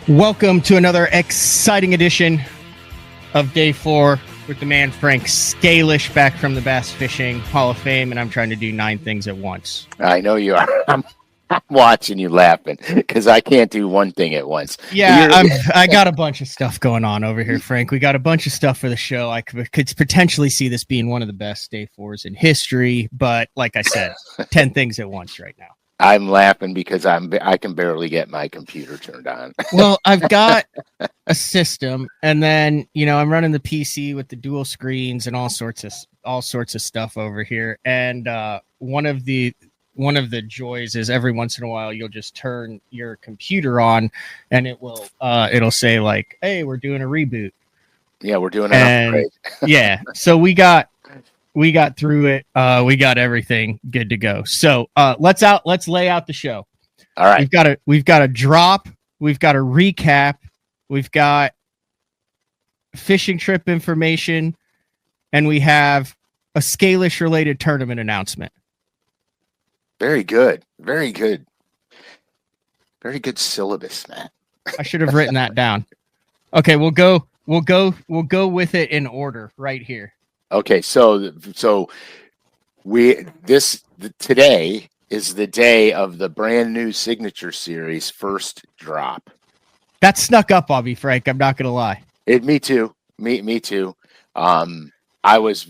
Welcome to another exciting edition of Day 4 with the man Frank SCALISH back from the Bass Fishing Hall of Fame, and I'm trying to do 9 things at once. I know you are. I'm watching you laughing because I can't do one thing at once. Yeah, I got a bunch of stuff going on over here, Frank. We got a bunch of stuff for the show. I could potentially see this being one of the best Day 4s in history, but like I said, 10 things at once right now. I'm laughing because I can barely get my computer turned on. Well, I've got a system, and then I'm running the PC with the dual screens and all sorts of stuff over here. And one of the joys is every once in a while you'll just turn your computer on, and it'll say like, "Hey, we're doing a reboot." Yeah, we're doing an upgrade. Yeah, so we got through it. We got everything good to go. So let's lay out the show. All right. We've got a drop. We've got a recap. We've got fishing trip information, and we have a SCALISH related tournament announcement. Very good. Very good. Very good syllabus, Matt. I should have written that down. Okay, we'll go with it in order right here. Okay, so today is the day of the brand new signature series first drop. That snuck up on me, Frank. I'm not gonna lie. Me too. Me too. I was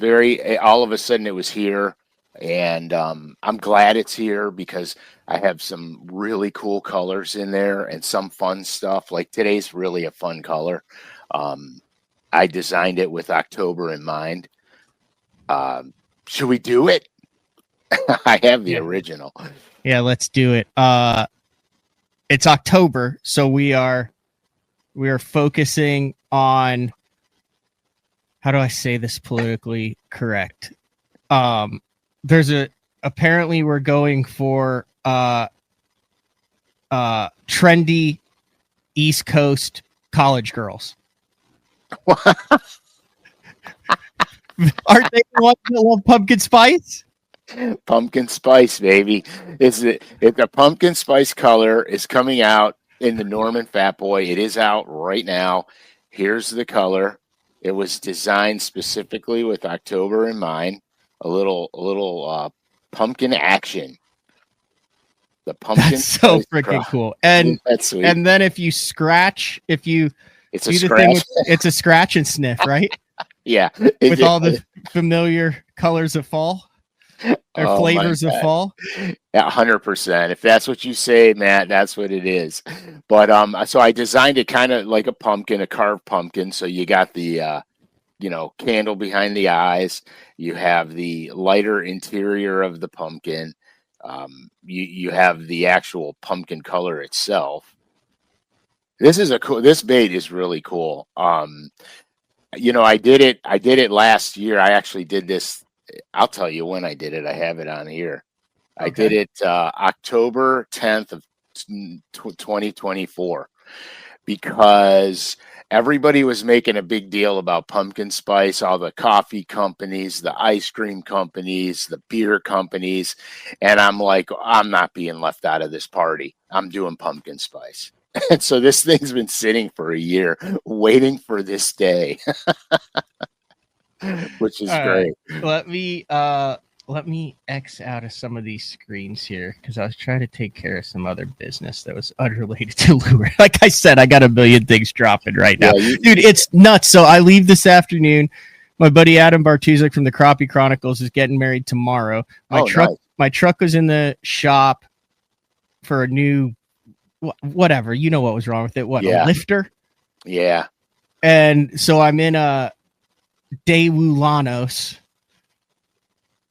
all of a sudden it was here, and I'm glad it's here because I have some really cool colors in there and some fun stuff. Like today's really a fun color. I designed it with October in mind. Should we do it? I have the original. Yeah, let's do it. It's October, so we are focusing on, how do I say this politically correct? Apparently we're going for trendy East Coast college girls. Aren't they the ones that love pumpkin spice? Pumpkin spice, baby. The pumpkin spice color is coming out in the Norman Fat Boy. It is out right now. Here's the color. It was designed specifically with October in mind. A little pumpkin action. The pumpkin. That's so freaking cool. And that's sweet. And then if you scratch, it's a scratch. It's a scratch and sniff, right? Yeah. With all the familiar colors of fall or flavors of fall. 100%. If that's what you say, Matt, that's what it is. But so I designed it kind of like a pumpkin, a carved pumpkin. So you got the candle behind the eyes. You have the lighter interior of the pumpkin. You have the actual pumpkin color itself. This bait is really cool. I did it last year. I actually did this. I'll tell you when I did it. I have it on here. Okay. I did it October 10th of 2024 because everybody was making a big deal about pumpkin spice, all the coffee companies, the ice cream companies, the beer companies. And I'm like, I'm not being left out of this party. I'm doing pumpkin spice. And so this thing's been sitting for a year, waiting for this day, which is great. Let me X out of some of these screens here because I was trying to take care of some other business that was unrelated to lure. Like I said, I got a million things dropping right now, dude. It's nuts. So I leave this afternoon. My buddy Adam Bartuzik from the Crappie Chronicles is getting married tomorrow. My truck was in the shop for a new. Whatever, what was wrong with it? A lifter? Yeah. And so I'm in a Daewoo Lanos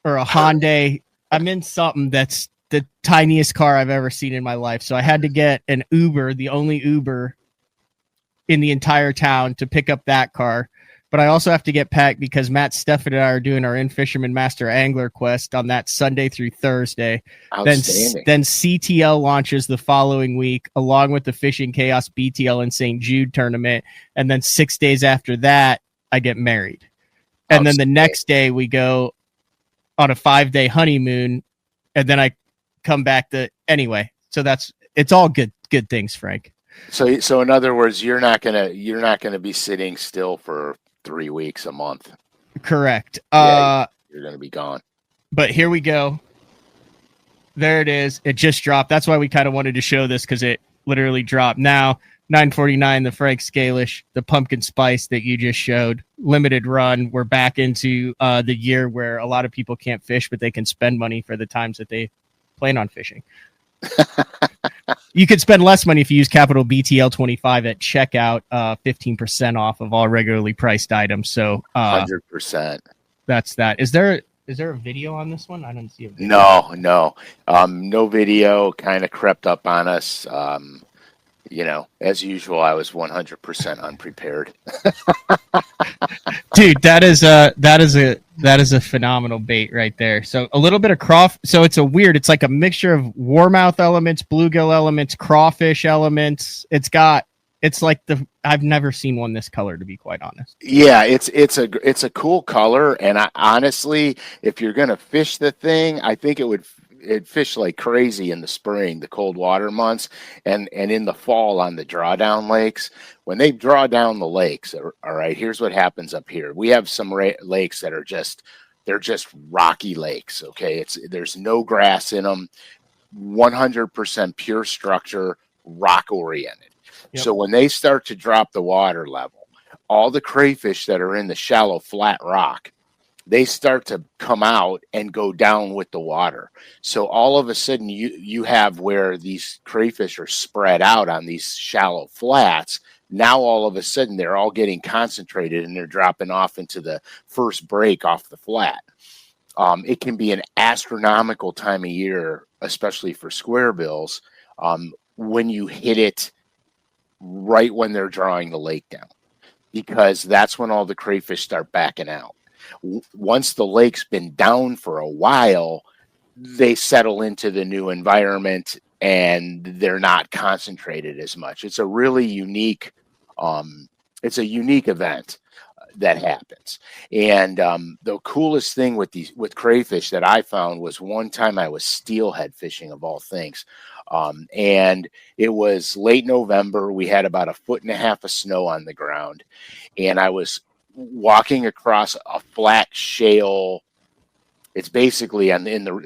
or a Hyundai. I'm in something that's the tiniest car I've ever seen in my life. So I had to get an Uber, the only Uber in the entire town, to pick up that car. But I also have to get packed because Matt Steffan and I are doing our In Fisherman Master Angler Quest on that Sunday through Thursday. Then CTL launches the following week, along with the Fishing Chaos BTL in St. Jude tournament. And then 6 days after that, I get married. And then the next day we go on a 5-day honeymoon, and then I come back anyway. So it's all good things, Frank. So in other words, you're not gonna be sitting still for 3 weeks a month. Correct. Yeah, you're gonna be gone. But here we go. There it is. It just dropped. That's why we kind of wanted to show this, because it literally dropped. Now, $9.49, the Frank Scalish, the pumpkin spice that you just showed, limited run. We're back into the year where a lot of people can't fish, but they can spend money for the times that they plan on fishing. You could spend less money if you use capital BTL25 at checkout, 15% off of all regularly priced items. So 100%. that's that. Is there a video on this one? I don't see a video. No video. Kind of crept up on us. As usual, I was 100% unprepared. Dude, that is a phenomenal bait right there. So a little bit of crawfish. So it's like a mixture of warmouth elements, bluegill elements, crawfish elements. I've never seen one this color, to be quite honest. Yeah, it's a cool color, and honestly, if you're gonna fish the thing, I think it'd fish like crazy in the spring, the cold water months, and in the fall on the drawdown lakes. When they draw down the lakes, all right, here's what happens up here. We have some lakes that are just rocky lakes. Okay, there's no grass in them, 100% pure structure, rock oriented. Yep. So when they start to drop the water level, all the crayfish that are in the shallow flat rock, they start to come out and go down with the water. So all of a sudden you have where these crayfish are spread out on these shallow flats. Now all of a sudden they're all getting concentrated and they're dropping off into the first break off the flat. It can be an astronomical time of year, especially for square bills, when you hit it right when they're drawing the lake down, because that's when all the crayfish start backing out. Once the lake's been down for a while, they settle into the new environment and they're not concentrated as much. It's a really unique event that happens. And the coolest thing with crayfish that I found was one time I was steelhead fishing, of all things. And it was late November. We had about 1.5 feet of snow on the ground, and I was walking across a flat shale. It's basically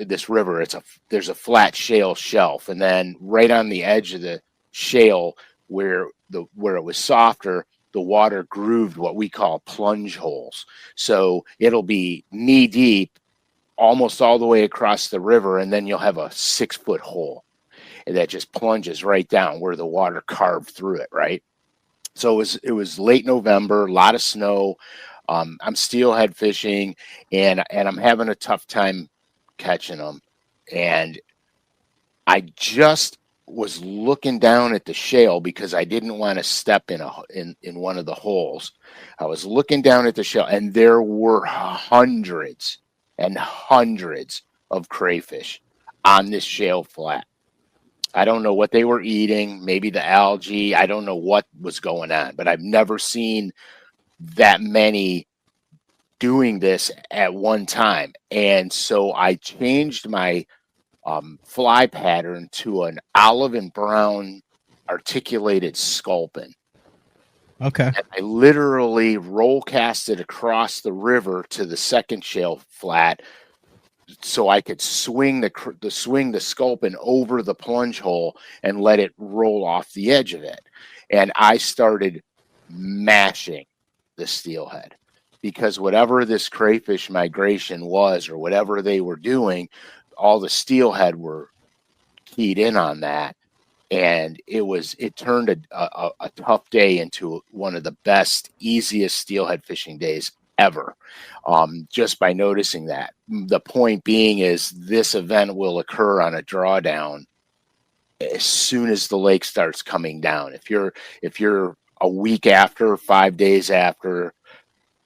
this river. There's a flat shale shelf, and then right on the edge of the shale where it was softer, the water grooved what we call plunge holes. So it'll be knee deep almost all the way across the river, and then you'll have a 6-foot hole and that just plunges right down where the water carved through it, right? So it was late November, a lot of snow. I'm steelhead fishing, and I'm having a tough time catching them. And I just was looking down at the shale because I didn't want to step in one of the holes. I was looking down at the shale, and there were hundreds and hundreds of crayfish on this shale flat. I don't know what they were eating, maybe the algae. I don't know what was going on, but I've never seen that many doing this at one time. And so I changed my fly pattern to an olive and brown articulated sculpin. Okay. And I literally roll cast it across the river to the second shale flat, so I could swing the sculpin over the plunge hole and let it roll off the edge of it. And I started mashing the steelhead, because whatever this crayfish migration was, or whatever they were doing, all the steelhead were keyed in on that. And it turned a tough day into one of the best, easiest steelhead fishing days ever, just by noticing that. The point being is this event will occur on a drawdown as soon as the lake starts coming down. If you're a week after, 5 days after,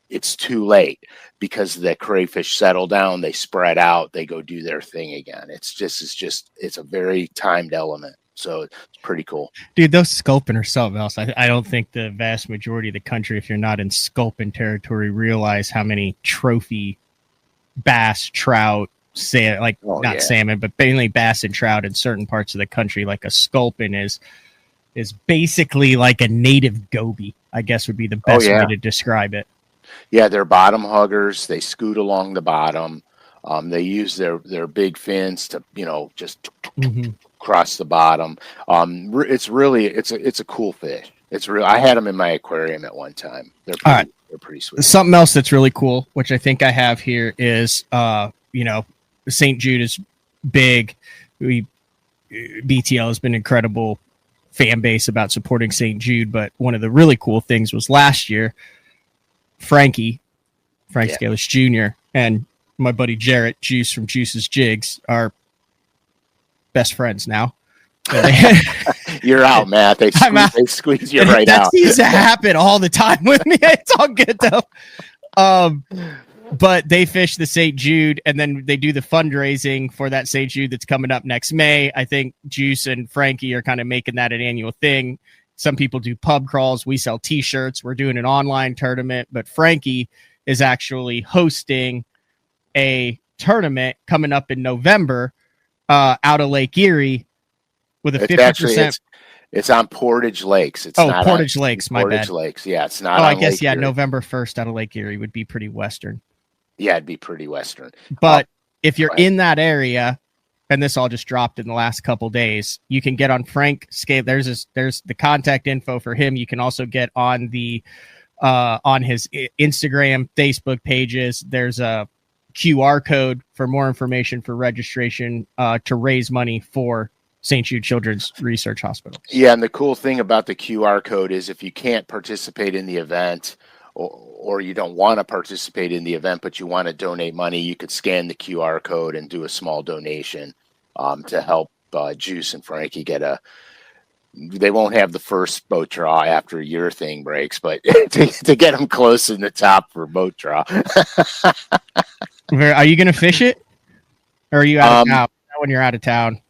it's too late, because the crayfish settle down, they spread out, they go do their thing again. It's a very timed element. So it's pretty cool. Dude, those sculpin are something else. I don't think the vast majority of the country, if you're not in sculpin territory, realize how many trophy bass, trout, salmon, but mainly bass and trout in certain parts of the country, like a sculpin is. is basically like a native goby, I guess would be the best way to describe it. Yeah, they're bottom huggers. They scoot along the bottom. They use their big fins to, just cross the bottom. It's a cool fish. It's real. I had them in my aquarium at one time. They're pretty sweet. Something else that's really cool, which I think I have here, is St. Jude is big. BTL has been incredible fan base about supporting St. Jude, but one of the really cool things was last year, Frank SCALISH Jr. and my buddy Jarrett Juice from Juice's Jigs are best friends now. You're out, Matt. They squeeze you right out. That seems to happen all the time with me. It's all good though. But they fish the St. Jude, and then they do the fundraising for that St. Jude that's coming up next May. I think Juice and Frankie are kind of making that an annual thing. Some people do pub crawls. We sell T-shirts. We're doing an online tournament, but Frankie is actually hosting a tournament coming up in November out of Lake Erie with a 50%. It's on Portage Lakes. Portage Lakes. My Portage bad. Lakes. Yeah, it's not. I guess Lake Erie. November 1st out of Lake Erie would be pretty western. Yeah, it'd be pretty western. But if you're in that area, and this all just dropped in the last couple days, you can get on Frank Scale. There's the contact info for him. You can also get on the on his Instagram, Facebook pages. There's a QR code for more information for registration to raise money for St. Jude Children's Research Hospital. Yeah, and the cool thing about the QR code is if you can't participate in the event, or you don't want to participate in the event, but you want to donate money, you could scan the QR code and do a small donation to help Juice and Frankie they won't have the first boat draw after your thing breaks, but to get them close in the top for boat draw. Are you going to fish it? Or are you out of town? When you're out of town?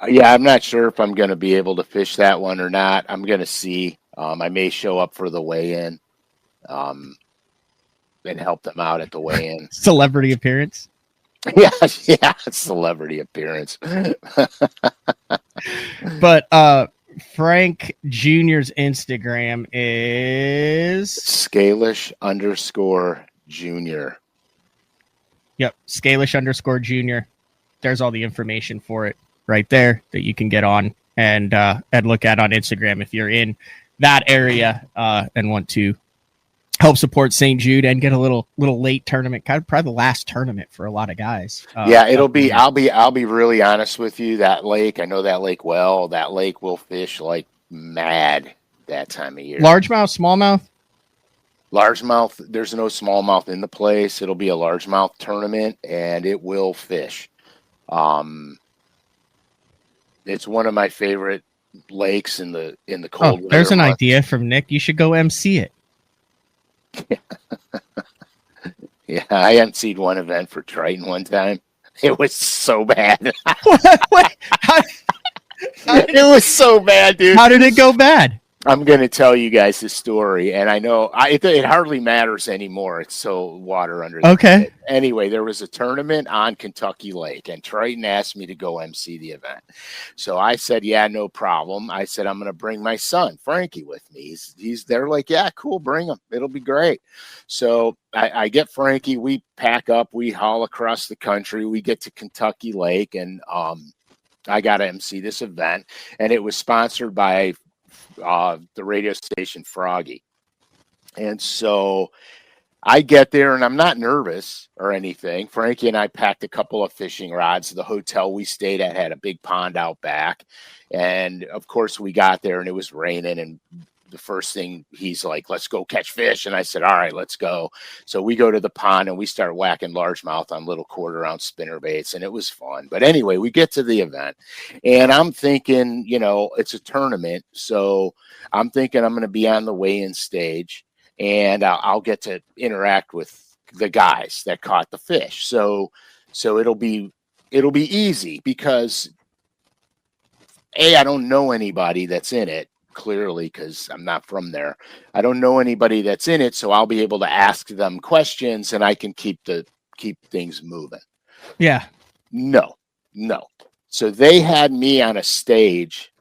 Yeah, I'm not sure if I'm going to be able to fish that one or not. I'm going to see. I may show up for the weigh-in. And help them out at the weigh-in. Celebrity appearance. Yeah, celebrity appearance. But Frank Jr.'s Instagram is SCALISH_Jr. Yep, SCALISH_Jr. There's all the information for it right there that you can get on and look at on Instagram if you're in that area and want to help support St. Jude and get a little late tournament, probably the last tournament for a lot of guys. Yeah, it'll be. I'll be really honest with you. That lake, I know that lake well. That lake will fish like mad that time of year. Largemouth, smallmouth. Largemouth. There's no smallmouth in the place. It'll be a largemouth tournament, and it will fish. It's one of my favorite lakes in the cold. There's an idea from Nick. You should go MC it. Yeah, I emceed one event for Triton one time. It was so bad. What? It was so bad, dude. How did it go bad? I'm going to tell you guys this story, and I know it hardly matters anymore. It's so water under the pit. Anyway, there was a tournament on Kentucky Lake, and Triton asked me to go MC the event. So I said, yeah, no problem. I said, I'm going to bring my son, Frankie, with me. They're like, yeah, cool, bring him. It'll be great. So I get Frankie. We pack up. We haul across the country. We get to Kentucky Lake, and I got to MC this event, and it was sponsored by the radio station Froggy. And so I get there and I'm not nervous or anything. Frankie and I packed a couple of fishing rods. The hotel we stayed at had a big pond out back. And of course we got there and it was raining, and the first thing he's like, let's go catch fish. And I said, all right, let's go. So we go to the pond and we start whacking largemouth on little 1/4 ounce spinner baits, and it was fun. But anyway, we get to the event and I'm thinking, it's a tournament. So I'm thinking I'm going to be on the weigh-in stage and I'll get to interact with the guys that caught the fish. So it'll be easy because I don't know anybody that's in it. Clearly, because I'm not from there. I don't know anybody that's in it, so I'll be able to ask them questions and I can keep things moving. Yeah. No. So they had me on a stage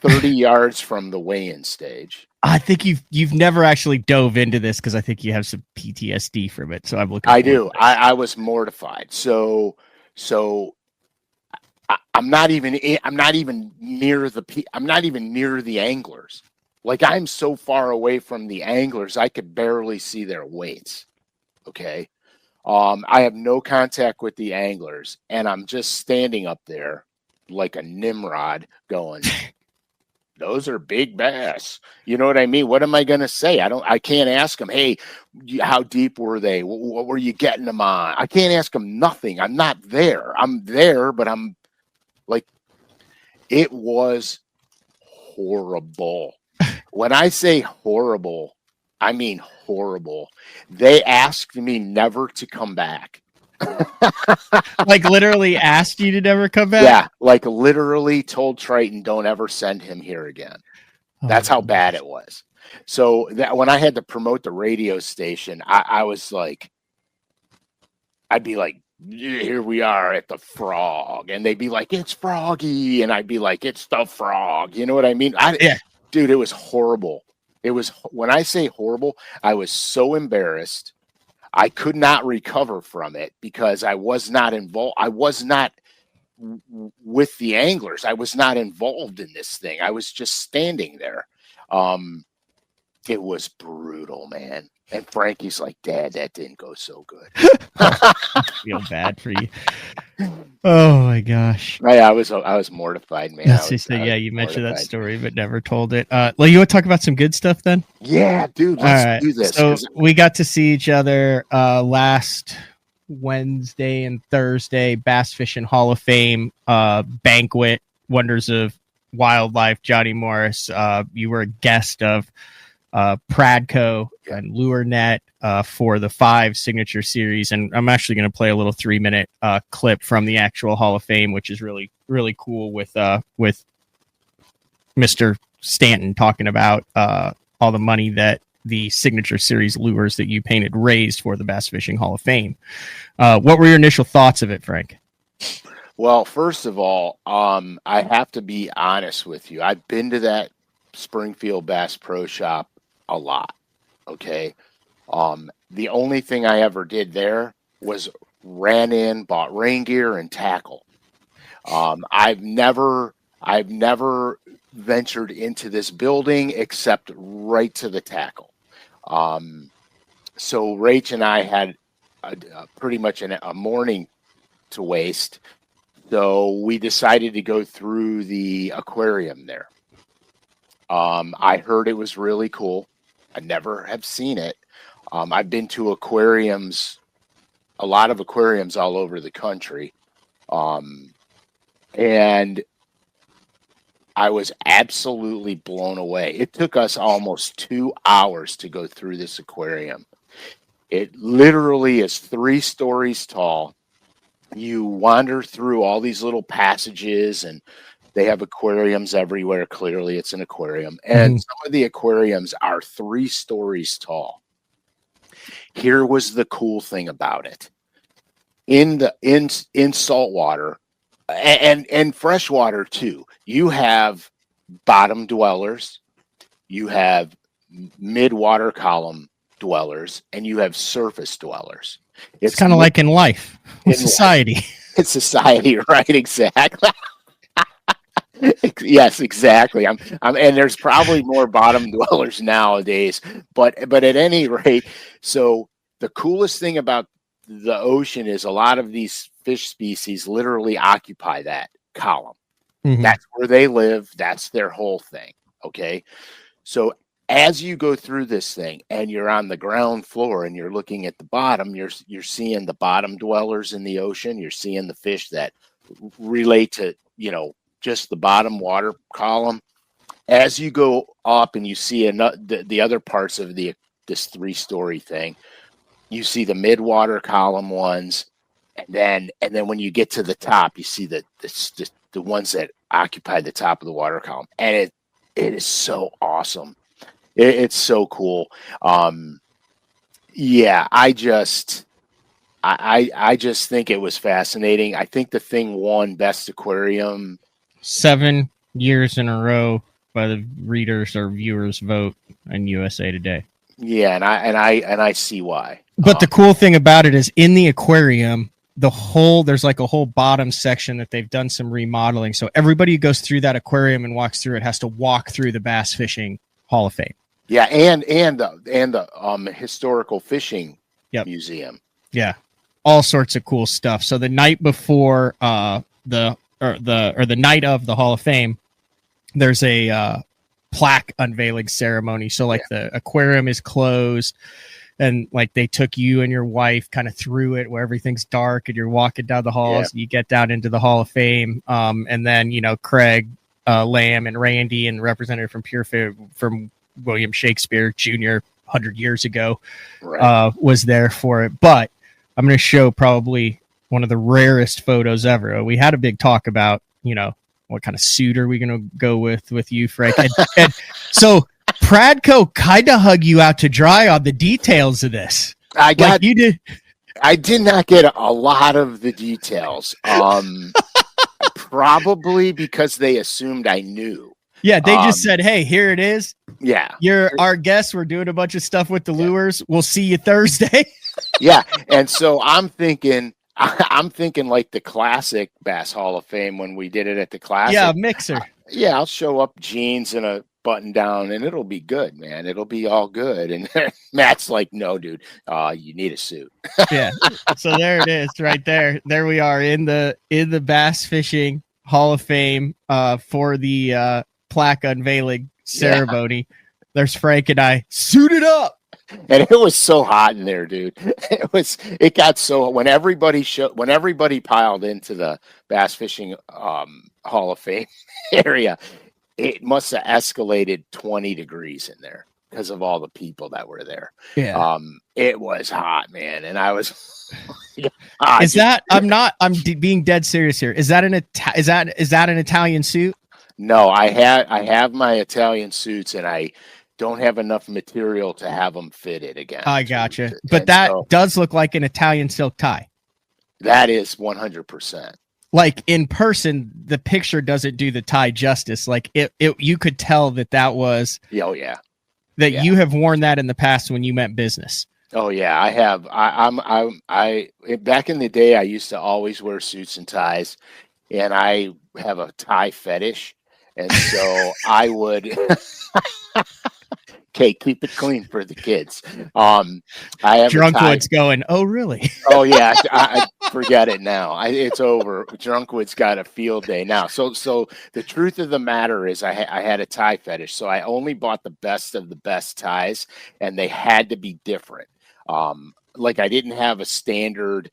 30 yards from the weigh-in stage. I think you've never actually dove into this because I think you have some PTSD from it. So I'm looking. I do. I was mortified. So I'm not even near the anglers. Like, I'm so far away from the anglers, I could barely see their weights. Okay. I have no contact with the anglers, and I'm just standing up there like a Nimrod going, those are big bass. You know what I mean? What am I going to say? I can't ask them, hey, how deep were they? What were you getting them on? I can't ask them nothing. I'm not there. I'm there, but I'm like, it was horrible. When I say horrible, I mean horrible. They asked me never to come back. Like, literally asked you to never come back? Yeah, like literally told Triton, don't ever send him here again. That's how bad it was. So that when I had to promote the radio station, I was like, I'd be like, here we are at the Frog. And they'd be like, it's Froggy. And I'd be like, it's the Frog. You know what I mean? Yeah. Dude, it was horrible. It was, when I say horrible, I was so embarrassed. I could not recover from it because I was not involved. I was not with the anglers. I was not involved in this thing. I was just standing there. It was brutal, man. And Frankie's like, Dad, that didn't go so good. I feel bad for you. Oh my gosh. I was mortified, man. Yeah, you mentioned that story, but never told it. Well, you want to talk about some good stuff then? Yeah, dude, let's do this. So we got to see each other last Wednesday and Thursday, Bass Fishing Hall of Fame banquet, Wonders of Wildlife, Johnny Morris. You were a guest of Pradco and LureNet for the 5 signature series, and I'm actually going to play a little 3-minute clip from the actual Hall of Fame, which is really, really cool with Mr. Stanton talking about all the money that the signature series lures that you painted raised for the Bass Fishing Hall of Fame. What were your initial thoughts of it, Frank? Well, first of all, I have to be honest with you. I've been to that Springfield Bass Pro Shop a lot. Okay. The only thing I ever did there was ran in, bought rain gear and tackle. I've never ventured into this building except right to the tackle. So Rach and I had pretty much a morning to waste. So we decided to go through the aquarium there. I heard it was really cool. I never have seen it. I've been to aquariums, a lot of aquariums all over the country. And I was absolutely blown away. It took us almost 2 hours to go through this aquarium. It literally is 3 stories tall. You wander through all these little passages, and they have aquariums everywhere. Clearly, it's an aquarium. And some of the aquariums are 3 stories tall. Here was the cool thing about it. In saltwater and freshwater too, you have bottom dwellers, you have mid-water column dwellers, and you have surface dwellers. It's kind of like in life, in society. It's society, right? Exactly. Yes, exactly. And there's probably more bottom dwellers nowadays, but at any rate, so the coolest thing about the ocean is a lot of these fish species literally occupy that column. Mm-hmm. That's where they live. That's their whole thing. Okay. So as you go through this thing and you're on the ground floor and you're looking at the bottom, you're seeing the bottom dwellers in the ocean. You're seeing the fish that relate to, just the bottom water column. As you go up and you see the other parts of this 3-story thing, you see the mid-water column ones, and then when you get to the top, you see the ones that occupy the top of the water column, and it is so awesome. It's so cool. Yeah, I just think it was fascinating. I think the thing won Best Aquarium 7 years in a row by the readers or viewers vote in USA Today. Yeah, and I see why. But the cool thing about it is in the aquarium, there's like a whole bottom section that they've done some remodeling. So everybody who goes through that aquarium and walks through it has to walk through the Bass Fishing Hall of Fame. Yeah, and the historical fishing museum. Yeah, all sorts of cool stuff. So the night before the night of the Hall of Fame, there's a plaque unveiling ceremony. So like the aquarium is closed, and like they took you and your wife kind of through it where everything's dark, and you're walking down the halls. And you get down into the Hall of Fame, and then Craig Lamb and Randy and representative from from William Shakespeare Jr. 100 years ago was there for it. But I'm going to show probably one of the rarest photos ever. We had a big talk about, what kind of suit are we going to go with you, Frank? And so Pradco kind of hug you out to dry on the details of this. You did. I did not get a lot of the details. Probably because they assumed I knew. Yeah, they just said, "Hey, here it is. Yeah, you're our guest. We're doing a bunch of stuff with the lures. We'll see you Thursday." Yeah, and so I'm thinking like the classic Bass Hall of Fame when we did it at the classic. Yeah, mixer. I'll show up jeans and a button down, and it'll be good, man. It'll be all good. And Matt's like, "No, dude, you need a suit." Yeah. So there it is, right there. There we are in the Bass Fishing Hall of Fame for the plaque unveiling ceremony. There's Frank and I suited up, and it was so hot in there, dude. It got so when everybody piled into the Bass Fishing Hall of Fame area, it must have escalated 20 degrees in there because of all the people that were there. Yeah. It was hot, man, and I was. I'm being dead serious here. Is that an Italian suit? No, I have my Italian suits, and I don't have enough material to have them fitted again. I gotcha. But that does look like an Italian silk tie. That is 100%. Like in person, the picture doesn't do the tie justice. Like you could tell that was. Oh yeah. You have worn that in the past when you meant business. Oh yeah, I have. I back in the day, I used to always wear suits and ties, and I have a tie fetish. And so I would, okay, keep it clean for the kids. I have Drunkwood's going, oh, really? Oh, yeah. I forget it now. It's over. Drunkwood's got a field day now. So the truth of the matter is I had a tie fetish. So I only bought the best of the best ties, and they had to be different. Like I didn't have a standard,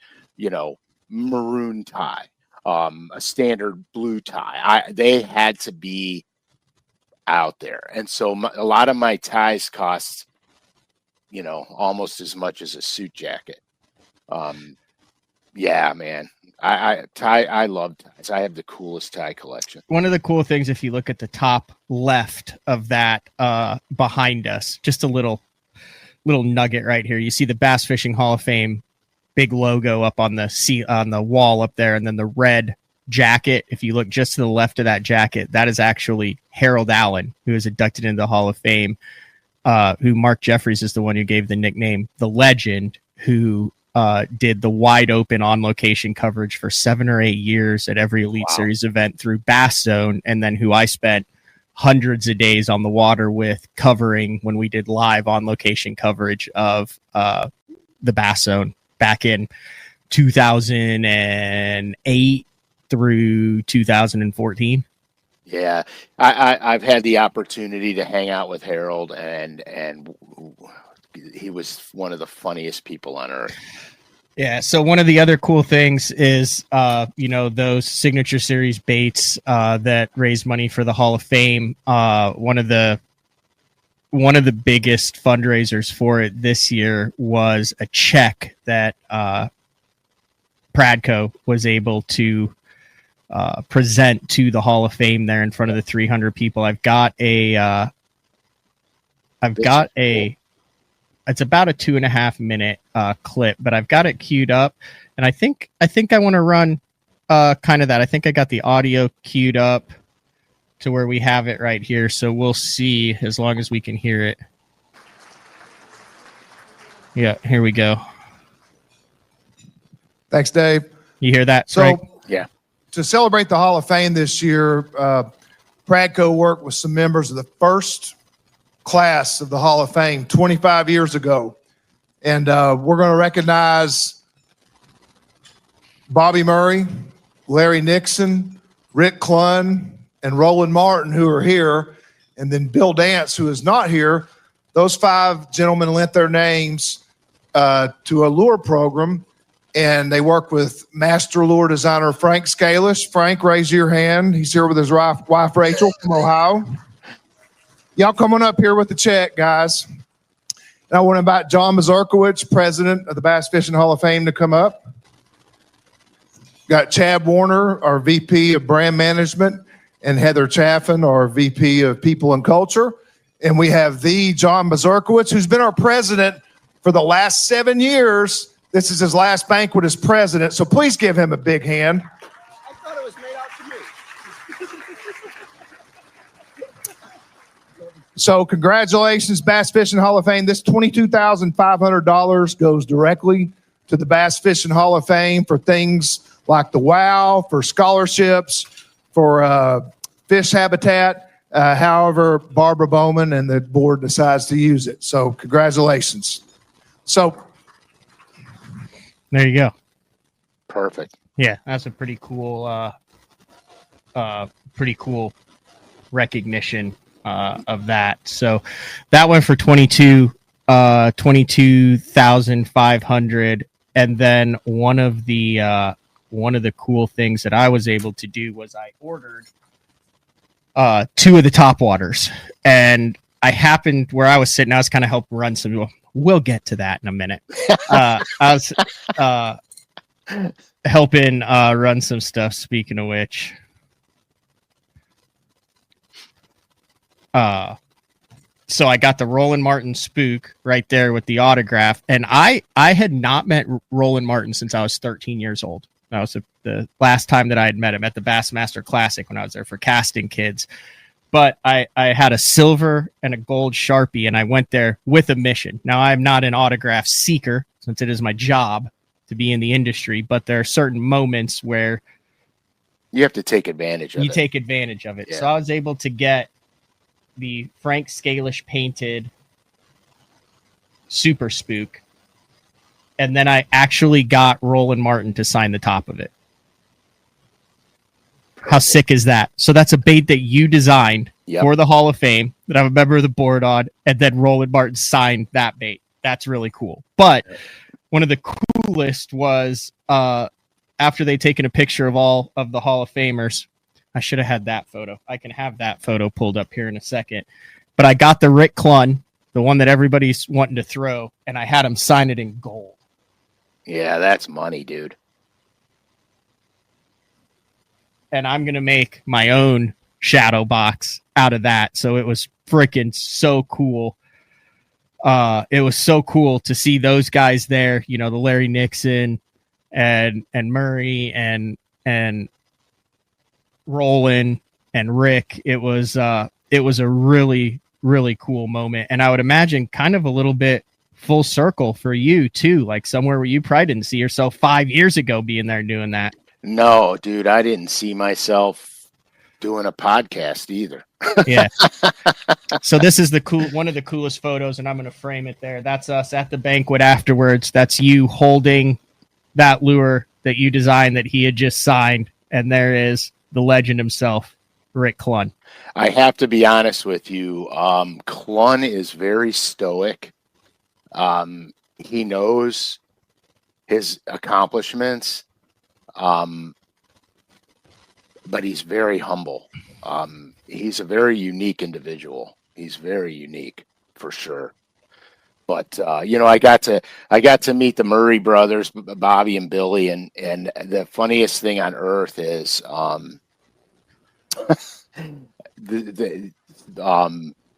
maroon tie. A standard blue tie. They had to be out there, and so a lot of my ties cost, almost as much as a suit jacket. Yeah, man. I love ties. I have the coolest tie collection. One of the cool things, if you look at the top left of that behind us, just a little nugget right here. You see the Bass Fishing Hall of Fame big logo up on the wall up there, and then the red jacket. If you look just to the left of that jacket, that is actually Harold Allen, who is inducted into the Hall of Fame. Who Mark Jeffries is the one who gave the nickname the Legend, who did the wide open on location coverage for 7 or 8 years at every Elite Series event through Bass Zone, and then who I spent hundreds of days on the water with covering when we did live on location coverage of the Bass Zone back in 2008 through 2014. Yeah, I've had the opportunity to hang out with Harold, and he was one of the funniest people on earth. Yeah. So one of the other cool things is, those signature series baits that raise money for the Hall of Fame. One of the biggest fundraisers for it this year was a check that Pradco was able to present to the Hall of Fame there in front of the 300 people. It's about a 2.5 minute clip, but I've got it queued up, and I think I want to run kind of that. I think I got the audio queued up. to where we have it right here, so we'll see as long as we can hear it. Yeah, here we go. Thanks, Dave. You hear that, So, Frank? Yeah. To celebrate the Hall of Fame this year, Pradco worked with some members of the first class of the Hall of Fame 25 years ago. And we're going to recognize Bobby Murray, Larry Nixon, Rick Clunn, and Roland Martin, who are here, and then Bill Dance, who is not here. Those 5 gentlemen lent their names to a lure program, and they work with master lure designer Frank SCALISH. Frank, raise your hand. He's here with his wife Rachel from Ohio. Y'all come on up here with the check, guys. And I want to invite John Mazurkiewicz, president of the Bass Fishing Hall of Fame, to come up. Got Chad Warner, our VP of brand management, and Heather Chaffin, our VP of people and culture. And we have the John Mazurkiewicz, who's been our president for the last 7 years. This is his last banquet as president, so please give him a big hand. I thought it was made out to me. So congratulations, Bass Fishing Hall of Fame. This $22,500 goes directly to the Bass Fishing Hall of Fame for things like the WOW, for scholarships, for fish habitat, however Barbara Bowman and the board decides to use it. So congratulations. So There you go. Perfect. Yeah, that's a pretty cool recognition of that. So that went for 22,500. And then one of the cool things that I was able to do was I ordered 2 of the top waters, and I happened where I was sitting, I was kind of helping run some. We'll get to that in a minute. I was helping run some stuff. Speaking of which, so I got the Roland Martin spook right there with the autograph, and I had not met Roland Martin since I was 13 years old. That was the last time that I had met him, at the Bassmaster Classic when I was there for casting kids. But I had a silver and a gold Sharpie, and I went there with a mission. Now, I'm not an autograph seeker, since it is my job to be in the industry, but there are certain moments where You have to take advantage of it. you take advantage of it. Yeah. So I was able to get the Frank Scalish painted Super Spook, and then I actually got Roland Martin to sign the top of it. How sick is that? So that's a bait that you designed for the Hall of Fame that I'm a member of the board on, and then Roland Martin signed that bait. That's really cool. But one of the coolest was after they'd taken a picture of all of the Hall of Famers. I should have had that photo. I can have that photo pulled up here in a second. But I got the Rick Clunn, the one that everybody's wanting to throw, and I had him sign it in gold. Yeah, that's money, dude. And I'm going to make my own shadow box out of that. So it was freaking so cool. It was so cool to see those guys there, you know, the Larry Nixon and Murray and Roland and Rick. It was a really, really cool moment. And I would imagine kind of a little bit full circle for you too, like somewhere where you probably didn't see yourself 5 years ago being there doing that. No, dude, I didn't see myself doing a podcast either. Yeah. So this is one of the coolest photos, and I'm going to frame it there. That's us at the banquet afterwards. That's you holding that lure that you designed that he had just signed. And there is the legend himself, Rick Clunn. I have to be honest with you. Clunn is very stoic. He knows his accomplishments. But he's very humble. He's a very unique individual. He's very unique for sure. But you know, I got to meet the Murray brothers, Bobby and Billy, and the funniest thing on earth is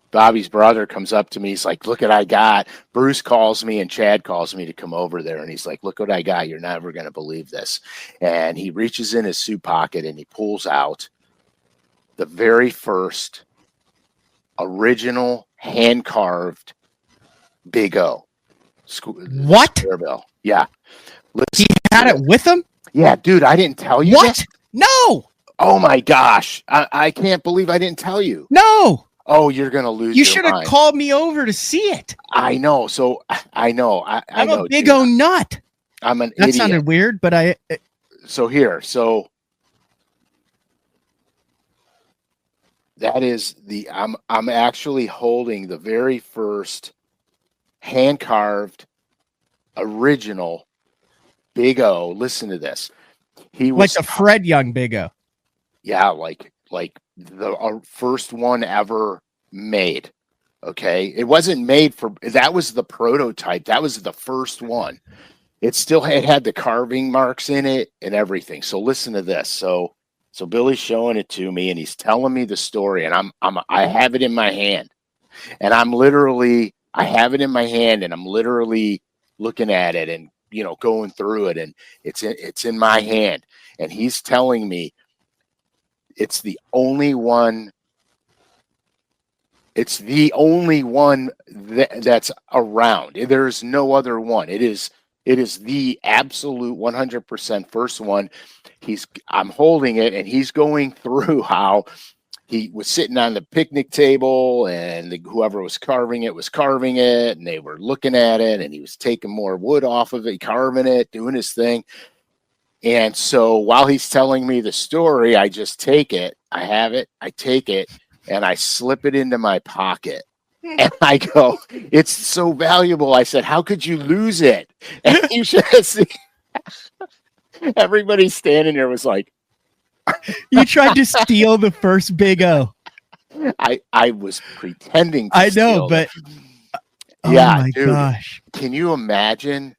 Bobby's brother comes up to me. He's like, "Look what I got." Bruce calls me and Chad calls me to come over there, and he's like, "Look what I got. You're never going to believe this." And he reaches in his suit pocket and he pulls out the very first original hand-carved Big O. What? Square bill. Yeah. He had it with him? Yeah, dude, I didn't tell you What? that? No. Oh my gosh. I can't believe I didn't tell you. No. Oh, you're going to lose You your should have mind. called me over to see it. I know. So I know. I'm know, a big dude. O nut. I'm an That idiot. sounded weird, but So here. So that is I'm actually holding the very first hand-carved original Big O. Listen to this. He like was the Fred Young Big O. yeah, like the first one ever made. Okay, it wasn't made for that was the prototype. That was the first one. It still had the carving marks in it and everything. So listen to this. So Billy's showing it to me and he's telling me the story, and I have it in my hand, and I have it in my hand, and I'm literally looking at it and going through it, and it's in my hand, and he's telling me it's the only one. It's the only one that's around. There's no other one. It is the absolute 100% first one. I'm holding it, and he's going through how he was sitting on the picnic table, and whoever was carving it, and they were looking at it, and he was taking more wood off of it, carving it, doing his thing. And so while he's telling me the story, I just take it. I have it. I take it, and I slip it into my pocket. And I go, it's so valuable. I said, how could you lose it? And you should have seen. Everybody standing there was like, You tried to steal the first Big O. I was pretending to I know, steal but yeah, oh my dude, gosh. can you imagine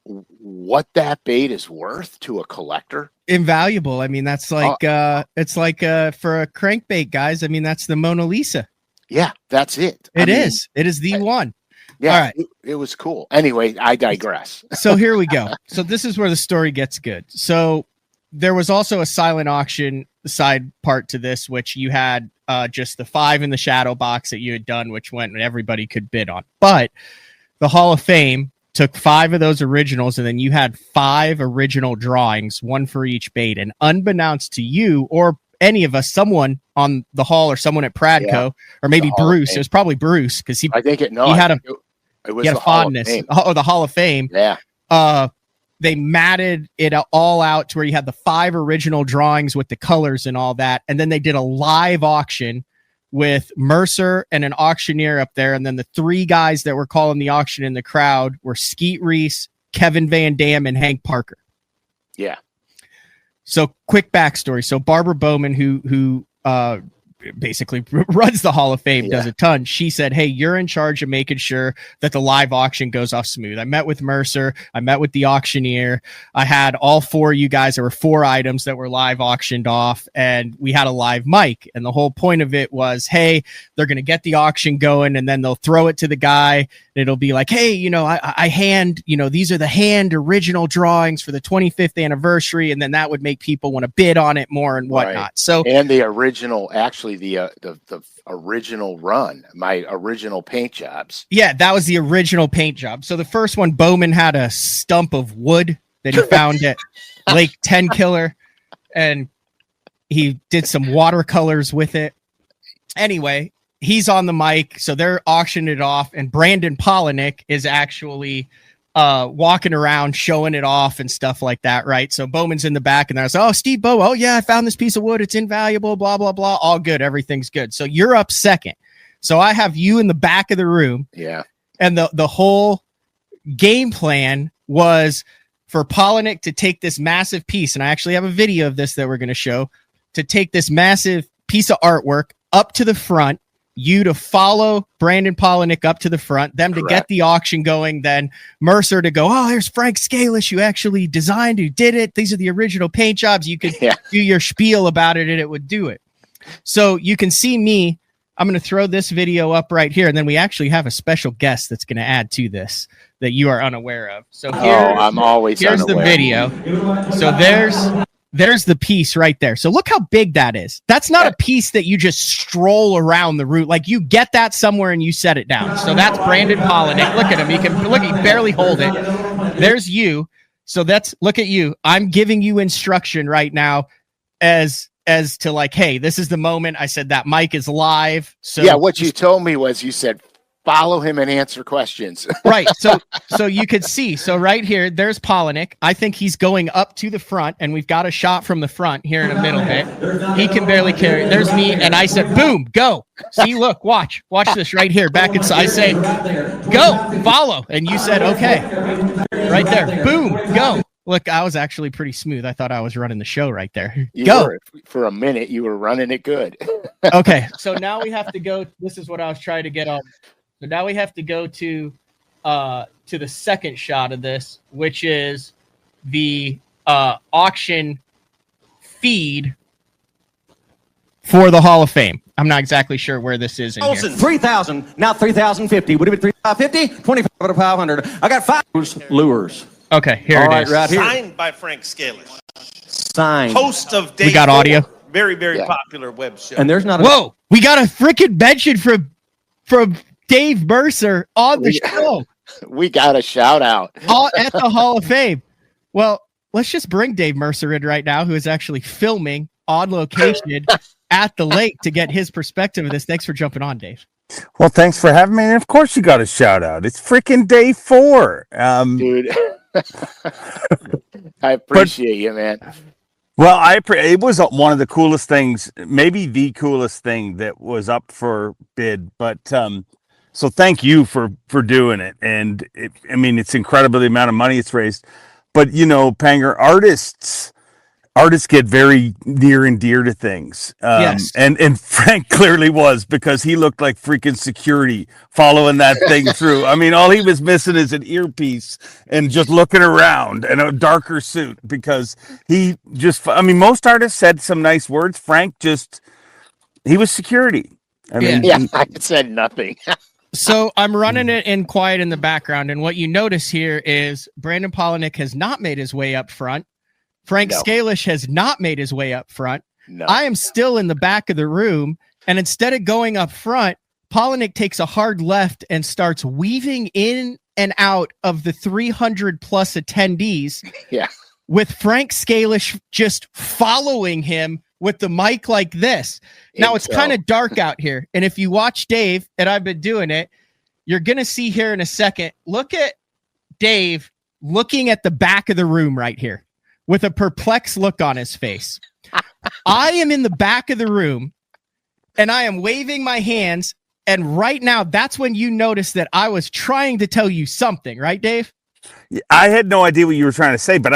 what that bait is worth to a collector? Invaluable. I mean, that's like it's like for a crankbait, guys. I mean, that's the Mona Lisa. Yeah, that's it. It is the one. Yeah, All right. it was cool. Anyway, I digress. So here we go. So this is where the story gets good. So there was also a silent auction side part to this, which you had just the 5 in the shadow box that you had done, which went and everybody could bid on. But the Hall of Fame took 5 of those originals, and then you had 5 original drawings, one for each bait. And unbeknownst to you or any of us, someone on the hall or someone at Pradco, or maybe Bruce, it was probably Bruce, because he had a fondness. The Hall of Fame. Yeah. They matted it all out to where you had the 5 original drawings with the colors and all that. And then they did a live auction with Mercer and an auctioneer up there. And then the 3 guys that were calling the auction in the crowd were Skeet Reese, Kevin Van Dam, and Hank Parker. Yeah. So quick backstory. So Barbara Bowman, who basically runs the Hall of Fame, does a ton. She said, hey, you're in charge of making sure that the live auction goes off smooth. I met with Mercer. I met with the auctioneer. I had all 4 of you guys. There were 4 items that were live auctioned off, and we had a live mic. And the whole point of it was, hey, they're going to get the auction going, and then they'll throw it to the guy. It'll be like, hey, I hand, these are the hand original drawings for the 25th anniversary. And then that would make people want to bid on it more and whatnot. Right. So, and the original, actually the original run, my original paint jobs. Yeah, that was the original paint job. So the first one, Bowman had a stump of wood that he found at Lake 10 Killer, and he did some watercolors with it. Anyway, he's on the mic, so they're auctioning it off, and Brandon Polinick is actually walking around showing it off and stuff like that, right? So Bowman's in the back, and there's, oh, Steve Bow, oh yeah, I found this piece of wood, it's invaluable, blah blah blah, all good, everything's good. So you're up second. So I have you in the back of the room. Yeah. And the whole game plan was for Polinick to take this massive piece, and I actually have a video of this that we're going to show, to take this massive piece of artwork up to the front, you to follow Brandon Polinick up to the front, them to get the auction going, then Mercer to go, oh, here's Frank Scalish, who actually designed, who did it. These are the original paint jobs. You could do your spiel about it, and it would do it. So you can see me. I'm going to throw this video up right here, and then we actually have a special guest that's going to add to this that you are unaware of. So I'm always here's unaware. the video. So there's the piece right there. So look how big that is. That's not a piece that you just stroll around the route. Like you get that somewhere and you set it down. So that's Brandon Polinick. Look at him. He barely hold it. There's you. So look at you. I'm giving you instruction right now as to like, hey, this is the moment. I said that mic is live. So yeah, what you told me was you said, follow him and answer questions. Right. So you could see. So right here, there's Polinick. I think he's going up to the front, and we've got a shot from the front here in a middle bit. He can barely carry. There's me, and I said, boom, go. See, look, watch this right here. Back inside. I say, go, follow. And you said, okay. Right there. Boom, go. Look, I was actually pretty smooth. I thought I was running the show right there. For a minute, you were running it good. Okay. So now we have to go. This is what I was trying to get on. So now we have to go to the second shot of this, which is the auction feed for the Hall of Fame. I'm not exactly sure where this is in here. 3,000, now 3,050. Would it be 3,550? 25 out of 500. I got 5 lures. Okay, here it is. Right here. Signed by Frank Scalish. Signed. Host of Day We got 4, audio. Very, very popular web show. And there's not Whoa, we got a freaking mention from Dave Mercer on the show. We got a shout out At the Hall of Fame. Well, let's just bring Dave Mercer in right now, who is actually filming on location at the lake to get his perspective of this. Thanks for jumping on, Dave. Well, thanks for having me. And of course you got a shout out. It's freaking day 4. dude. I appreciate you, man. Well, it was one of the coolest things, maybe the coolest thing that was up for bid. But so thank you for doing it. And it's incredible the amount of money it's raised. But Panger, artists get very near and dear to things. Yes. And Frank clearly was, because he looked like freaking security following that thing through. I mean, all he was missing is an earpiece and just looking around and a darker suit, because he just, most artists said some nice words. Frank he was security. I said nothing. So I'm running it in quiet in the background. And what you notice here is Brandon Polinick has not made his way up front. Frank Scalish has not made his way up front. No. I am still in the back of the room, and instead of going up front, Polinick takes a hard left and starts weaving in and out of the 300 plus attendees. Yeah. With Frank Scalish just following him with the mic like this. Now it's kind of dark out here, and if you watch Dave, and I've been doing it, you're going to see here in a second. Look at Dave looking at the back of the room right here, with a perplexed look on his face. I am in the back of the room, and I am waving my hands, and right now, that's when you notice that I was trying to tell you something, right, Dave? I had no idea what you were trying to say, but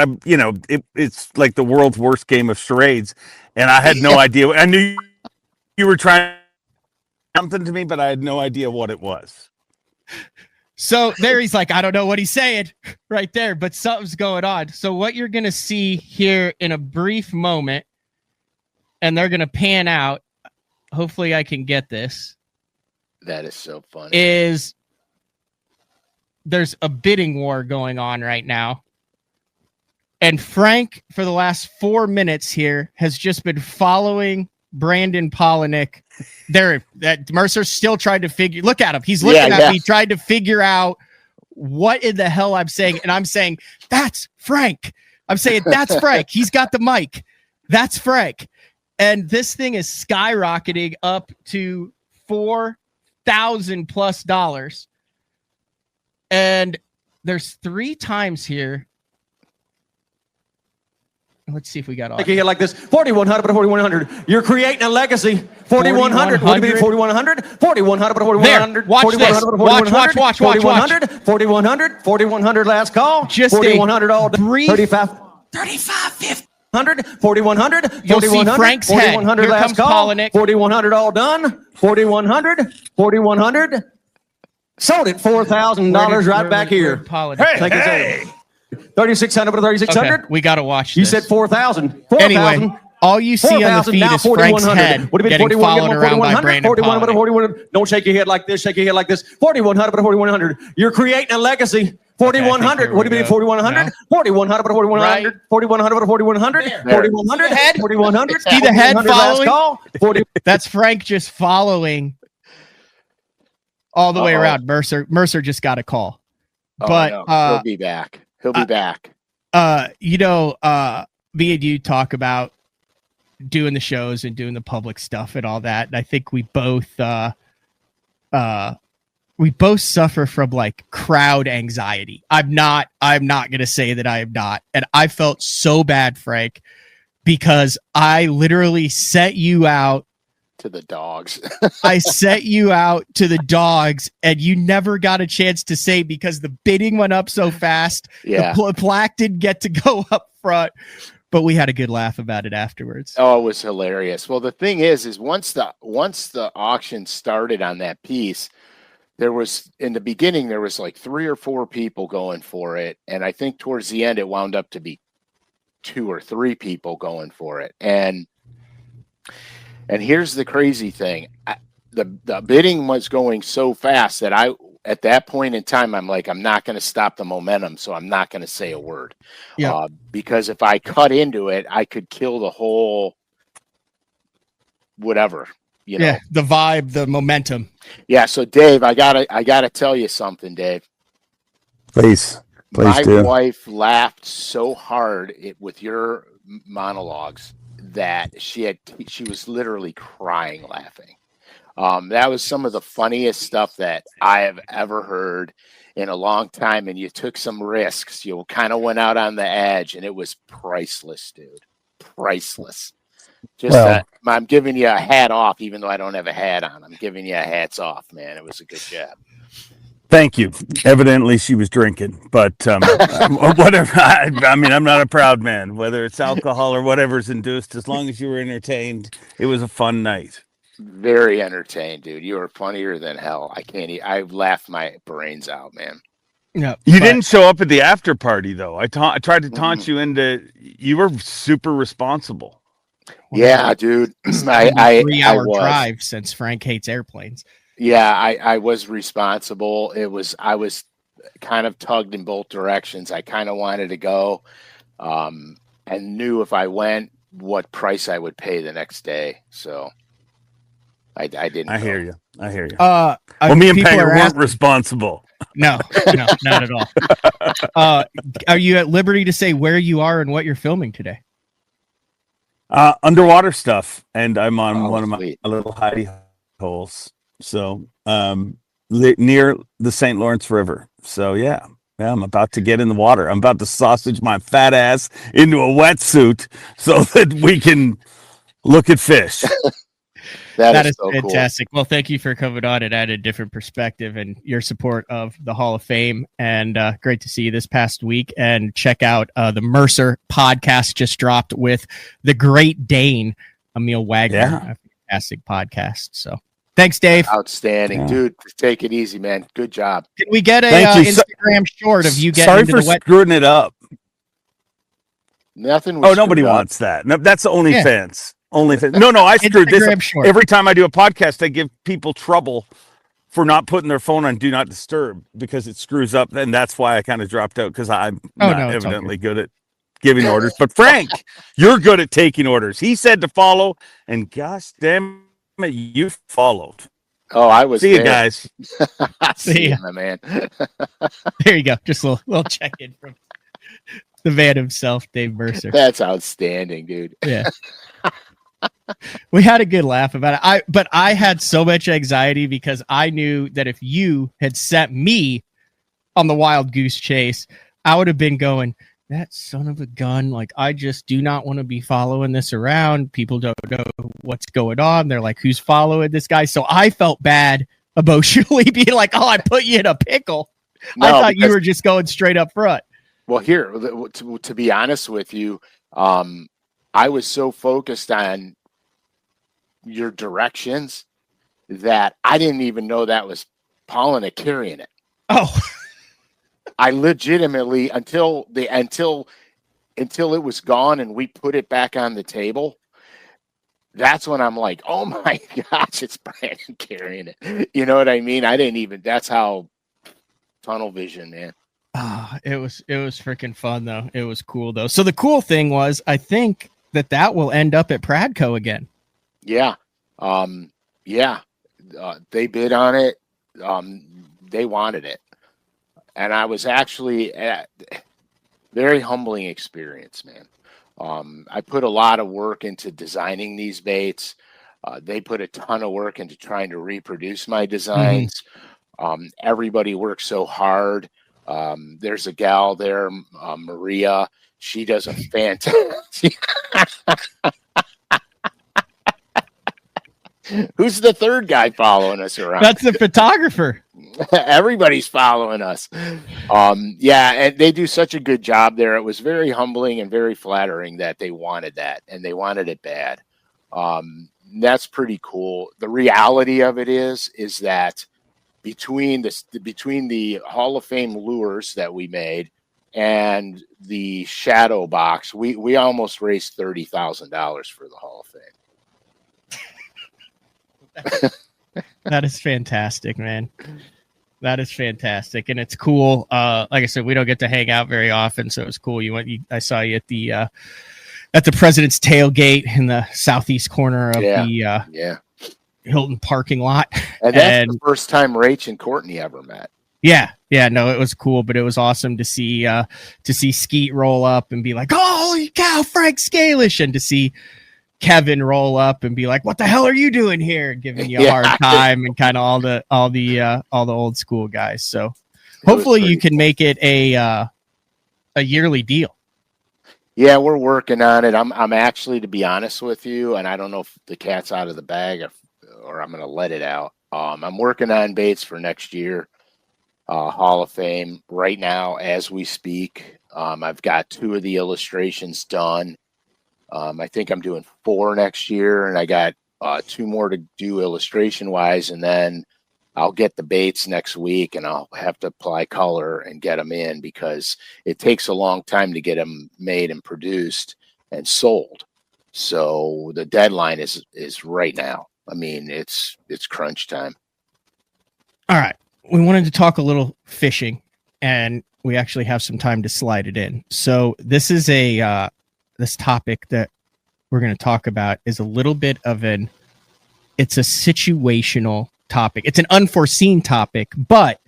it's like the world's worst game of charades, and I had no idea. I knew you were trying something to me, but I had no idea what it was. So there he's like, I don't know what he's saying right there, but something's going on. So what you're going to see here in a brief moment, and they're going to pan out, hopefully I can get this. That is so funny. Is there's a bidding war going on right now. And Frank, for the last 4 minutes here, has just been following Brandon Polinick. That Mercer still tried to figure. Look at him. He's looking at me, tried to figure out what in the hell I'm saying. And I'm saying, that's Frank. I'm saying, that's Frank. He's got the mic. That's Frank. And this thing is skyrocketing up to $4,000 plus. And there's 3 times here. Let's see if we got all. Like this, 4,100 but 4,100. You're creating a legacy. 4,100. What do you mean 4,100? 4,100 but 4,100. Watch this. Watch. 4,100. 4,100. 4,100 last call. Just 4,100 all brief. 35, 50. 4,100. You'll see Frank's head. 4,100 Here last comes call. Polinick. 4,100 all done. 4,100. 4,100. Sold it $4,000 right back here. Hey. 3,600 but 3,600. Okay, we got to watch this. You said 4,000. 4,000. Anyway, All you see on the 4,000, feed now is Frank's 4,100. head Would have been getting 41, followed around by 4,100, Brandon 41, Pollock. 41. Don't shake your head like this. Shake your head like this. 4,100, 4,100. You're creating a legacy. 4,100. Would have been 4,100. No. 4,100, 4,100. Right. 4,100, 4,100. There. 4,100. Head. 4,100. See the head 4,100 last following? call. 40. That's Frank just following all the way Uh-oh. around. Mercer just got a call. Oh, But no. He'll be back. He'll be back. Me and you talk about doing the shows and doing the public stuff and all that. And I think we both suffer from like crowd anxiety. I'm not going to say that I am not. And I felt so bad, Frank, because I literally set you out To the dogs. I set you out to the dogs, and you never got a chance to say because the bidding went up so fast. Yeah. The plaque didn't get to go up front, but we had a good laugh about it afterwards. Oh, it was hilarious. Well, the thing is once the auction started on that piece, there was in the beginning there was like 3 or 4 people going for it, and I think towards the end it wound up to be 2 or 3 people going for it. And here's the crazy thing. The bidding was going so fast that at that point in time, I'm like, I'm not going to stop the momentum. So I'm not going to say a word. Yeah. Because if I cut into it, I could kill the whole whatever, you know? Yeah. The vibe, the momentum. Yeah. So Dave, I gotta tell you something, Dave. Please My do. wife laughed so hard with your monologues that she was literally crying laughing. That was some of the funniest stuff that I have ever heard in a long time. And you took some risks. You kind of went out on the edge, and it was priceless, dude. Priceless. I'm giving you a hat off, even though I don't have a hat on. I'm giving you a hats off, man. It was a good job. Thank you. Evidently, she was drinking, but whatever. I mean, I'm not a proud man. Whether it's alcohol or whatever's induced, as long as you were entertained, it was a fun night. Very entertained, dude. You were funnier than hell. I laughed my brains out, man. Yeah. You didn't show up at the after party, though. I tried to taunt you into. You were super responsible. Yeah, dude. I 3-hour was. drive since Frank hates airplanes. Yeah, I was responsible. I was kind of tugged in both directions. I kind of wanted to go, and knew if I went, what price I would pay the next day. So I didn't. I hear you. Well, Me and Panger weren't responsible. No, not at all. Are you at liberty to say where you are and what you're filming today? Underwater stuff, and I'm on one of my sweet. little hidey holes. So near the St. Lawrence River. So yeah, I'm about to get in the water. I'm about to sausage my fat ass into a wetsuit so that we can look at fish. That is so fantastic. Cool. Well, thank you for coming on and added a different perspective and your support of the Hall of Fame. And great to see you this past week. And check out the Mercer podcast just dropped with the Great Dane, Emil Wagner. Yeah. A fantastic podcast. So thanks, Dave. Outstanding, dude. Take it easy, man. Good job. Can we get a Instagram short of you getting Sorry into for the wet? screwing it up. Nothing. Was Nobody wants that. No, that's OnlyFans. OnlyFans. No, I screwed this up. Short. Every time I do a podcast, I give people trouble for not putting their phone on Do Not Disturb because it screws up. And that's why I kind of dropped out because I'm not evidently good at giving orders. But Frank, you're good at taking orders. He said to follow, and gosh damn it, you followed. Oh, I was. See you guys. See you, my man. There you go. Just a little check in from the man himself, Dave Mercer. That's outstanding, dude. Yeah. We had a good laugh about it. But I had so much anxiety because I knew that if you had set me on the wild goose chase, I would have been going, that son of a gun. Like, I just do not want to be following this around. People don't know what's going on. They're like, who's following this guy? So I felt bad emotionally being like, oh, I put you in a pickle. No, I thought you were just going straight up front. Well, here, to be honest with you, I was so focused on your directions that I didn't even know that was Paulina carrying it. Oh, I legitimately until it was gone and we put it back on the table. that's when I'm like, oh my gosh, it's Brandon carrying it. You know what I mean? I didn't even. That's how tunnel vision, man. It was freaking fun though. It was cool though. So the cool thing was, I think that will end up at Pradco again. Yeah, yeah. They bid on it. They wanted it, and I was actually at very humbling experience, man. I put a lot of work into designing these baits. They put a ton of work into trying to reproduce my designs. Everybody works so hard. There's a gal there, Maria. She does a fantastic. Who's the third guy following us around? That's the photographer. Everybody's following us. Yeah, and they do such a good job there. It was very humbling and very flattering that they wanted that, and they wanted it bad. That's pretty cool. The reality of it is that between the Hall of Fame lures that we made and the shadow box, we almost raised $30,000 for the Hall of Fame. That is fantastic, man. That is fantastic, and it's cool. Like I said, we don't get to hang out very often, so it was cool. I saw you at the President's tailgate in the southeast corner of the Hilton parking lot, and that's the first time Rach and Courtney ever met. Yeah, no, it was cool, but it was awesome to see Skeet roll up and be like, "Oh, holy cow, Frank Scalish," and to see Kevin roll up and be like, "What the hell are you doing here?" Giving you a hard time, and kind of all the old school guys. So hopefully you can make it a yearly deal. Yeah, we're working on it. I'm actually, to be honest with you, and I don't know if the cat's out of the bag or I'm going to let it out. I'm working on baits for next year, Hall of Fame right now as we speak. I've got 2 of the illustrations done. I think I'm doing 4 next year, and I got 2 more to do illustration wise, and then I'll get the baits next week, and I'll have to apply color and get them in because it takes a long time to get them made and produced and sold. So the deadline is right now. I mean, it's crunch time. All right, we wanted to talk a little fishing, and we actually have some time to slide it in. So this is this topic that we're going to talk about is a little bit of it's a situational topic. It's an unforeseen topic, but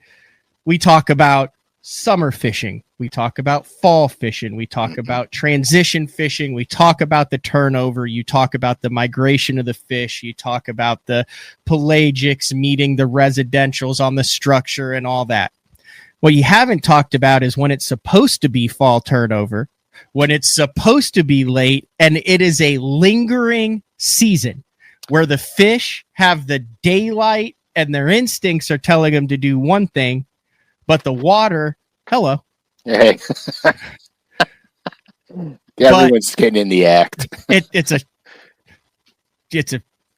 we talk about summer fishing. We talk about fall fishing. We talk about transition fishing. We talk about the turnover. You talk about the migration of the fish. You talk about the pelagics meeting the residentials on the structure and all that. What you haven't talked about is when it's supposed to be fall turnover, when it's supposed to be late, and it is a lingering season where the fish have the daylight and their instincts are telling them to do one thing, but the water, hello. Hey. Everyone's getting in the act. It's a